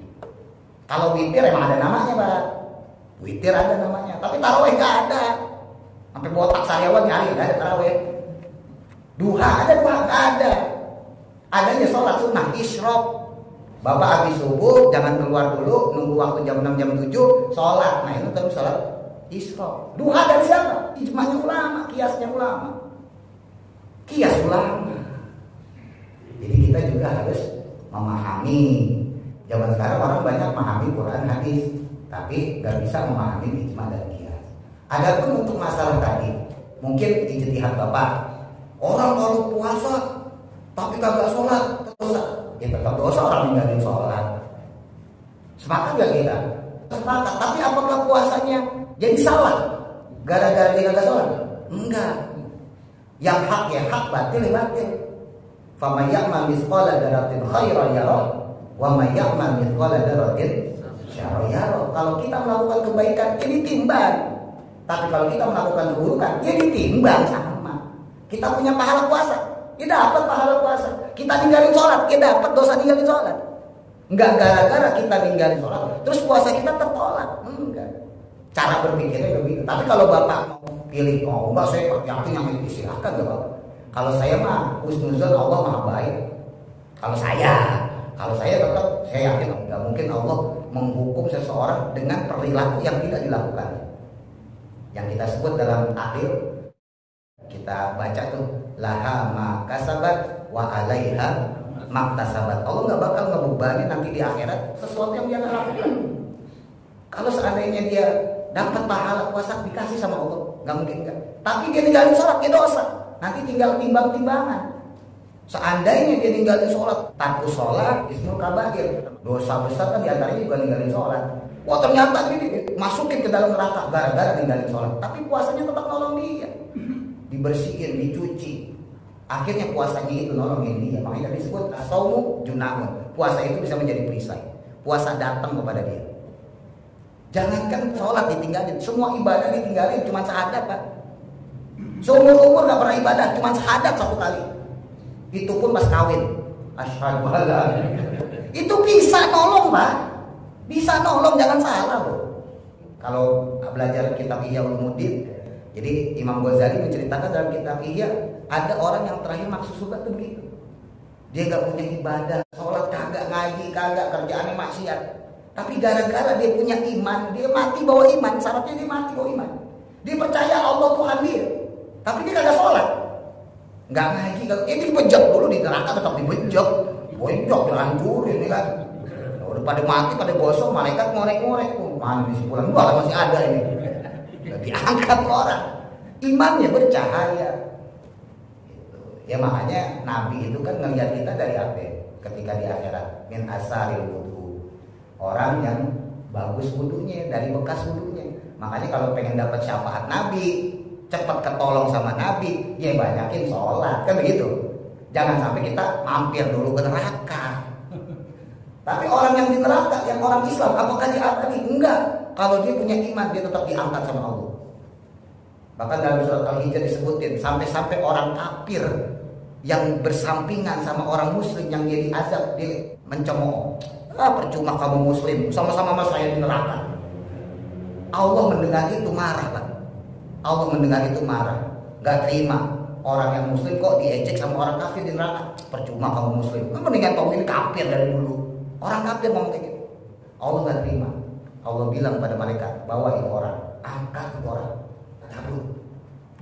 Kalau witir emang ada namanya, Pak. Witir ada namanya, tapi tarawih nggak ada. Sampai botak sariawan nyari nggak ada tarawih. Duha ada, duha nggak ada. Adanya sholat sunnah isyraq. Bapak habis subuh jangan keluar dulu, nunggu waktu jam 6 jam 7 sholat. Nah itu terus sholat isyraq. Duha dari siapa? Ijma'nya ulama, kiasnya ulama. Kias ulama. Jadi kita juga harus memahami. Zaman sekarang orang banyak memahami Quran hadis, tapi nggak bisa memahami ijma dan kias. Adapun untuk masalah tadi, mungkin ijtihad Bapak, orang kalau puasa tapi kagak sholat dosa, ya tetap dosa orang ninggalin sholat. Sepakat nggak kita? Sepakat. Tapi apakah puasanya jadi salah gara-gara dia kagak sholat? Enggak. Yang hak ya hak, batil ya batil. Faman ya'mal mithqala dzarratin khairan yarah wa may ya'mal mithqala dzarratin syarran yarah. Kalau kita melakukan kebaikan ini timbang. Tapi kalau kita melakukan keburukan ya ditimbang sama. Kita punya pahala puasa, ya dapat pahala puasa. Kita ninggalin sholat, ya dapat dosa ninggalin sholat. Enggak gara-gara kita ninggalin sholat terus puasa kita tertolak. Enggak. Cara berpikirnya begitu. Tapi kalau Bapak mau pilih, oh enggak saya yakin yang itu silahkan enggak Bapak. Kalau saya mah husnuzon Allah maha baik. Kalau saya tetap saya yakin enggak mungkin Allah menghukum seseorang dengan perilaku yang tidak dilakukan. Yang kita sebut dalam akhir kita baca tuh laha ma kasabat wa alaiha maktasabat. Allah nggak bakal ngebebani nanti di akhirat sesuatu yang dia nggak lakukan. Kalau seandainya dia dapat pahala puasa dikasih sama Allah, nggak mungkin enggak. Tapi dia ninggalin sholat, dia dosa. Nanti tinggal timbang-timbangan. Seandainya dia ninggalin sholat, tarku sholat ismul kabair, dosa besar kan diantaranya juga ninggalin sholat. Wah ternyata ini masukin ke dalam neraka gara-gara ninggalin sholat. Tapi puasanya tetap nolong dia, dibersihin, dicuci. Akhirnya puasanya itu nolongin dia. Makanya disebut as-shaumu junahun. Puasa itu bisa menjadi perisai. Puasa datang kepada dia. Jangankan sholat ditinggalin, semua ibadah ditinggalin, cuma syahadat Pak. Seumur-umur gak pernah ibadah, cuma syahadat satu kali. Itu pun pas kawin. Asyhadu alla. Itu bisa nolong Pak. Bisa nolong, jangan salah loh. Kalau belajar kitab Ihya Ulumuddin, jadi Imam Ghazali menceritakan dalam kitab Ihya, ada orang yang terakhir masuk surga tuh begitu. Dia gak punya ibadah, sholat kagak, ngaji kagak, kerjaannya maksiat. Tapi gara-gara dia punya iman, dia mati bawa iman. Syaratnya dia mati bawa iman. Dia percaya Allah Tuhan dia, tapi dia kagak sholat, nggak ngaji. Ini dibejek dulu di neraka, tetap dibejek, bojok, dihancurin nih kan. Udah pada mati, pada gosong, malaikat ngorek-ngorek tuh. Mana di bulan gua kan masih ada ini. Udah diangkat orang. Imannya bercahaya. Ya makanya Nabi itu kan ngelihat kita dari apa? Ketika di akhirat, min asaril wudu. Orang yang bagus wudunya, dari bekas wudunya. Makanya kalau pengen dapat syafaat Nabi, cepat ketolong sama Nabi, ya banyakin sholat, kan begitu. Jangan sampai kita mampir dulu ke neraka. Tapi orang yang di neraka, yang orang Islam, apakah diangkat? Enggak. Kalau dia punya iman, dia tetap diangkat sama Allah. Bahkan dalam surat Al-Hijr disebutin, sampai-sampai orang kafir yang bersampingan sama orang muslim yang dia diazab, dia mencemooh. Percuma kamu muslim, sama-sama sama saya di neraka. Allah mendengar itu marah, Pak. Allah mendengar itu marah, gak terima. Orang yang muslim kok diejek sama orang kafir di neraka. Percuma kamu muslim, kan mendingan kamu ini kafir dari dulu. Orang kafir ngomong kayak gitu. Allah gak terima. Allah bilang pada malaikat, bawa itu orang, angkat itu orang, cabut.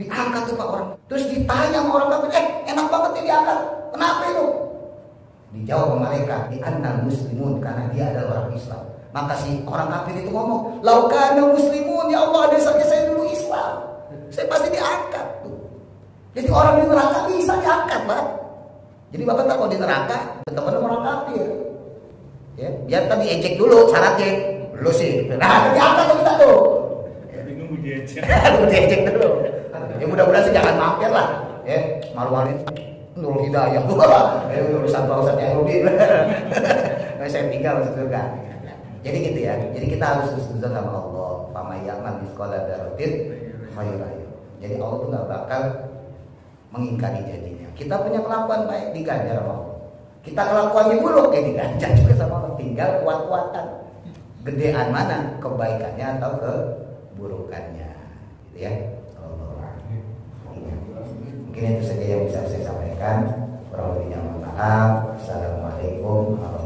Diangkat tuh Pak orang. Terus ditanya sama orang kafir, enak banget dia diangkat. Kenapa itu? Dijawab sama malaikat, di annal muslimun, karena dia adalah orang Islam. Maka si orang kafir itu ngomong, laukana muslimun, ya Allah, ada saja saya dulu Islam, saya pasti diangkat tuh. Jadi orang di neraka bisa diangkat, Pak. Jadi Bapak tak kalau di neraka teman-teman orang kafir, ya biar tadi ejek dulu syaratnya, lu sih, nah diangkat tuh kita tuh. Bingung diejek. Diejek dulu. Ya mudah-mudahan sih jangan mampir lah, ya malu-maluin Nurul Hidayah, urusan Pak Ustadz Yahrudin. Saya tinggal masuk surga. Jadi gitu ya. Jadi kita harus husnuzon sama Allah. Famayyaman biskola darotin khairayu. Jadi Allah tuh nggak bakal mengingkari janjinya. Kita punya kelakuan baik diganjar sama Allah. Kita kelakuannya buruk ya diganjar juga sama Allah. Tinggal kuat-kuatan. Gedean mana kebaikannya atau keburukannya. Gitu ya. Mungkin itu saja yang bisa saya sampaikan. Kurang lebihnya mohon maaf. Assalamualaikum warahmatullahi wabarakatuh.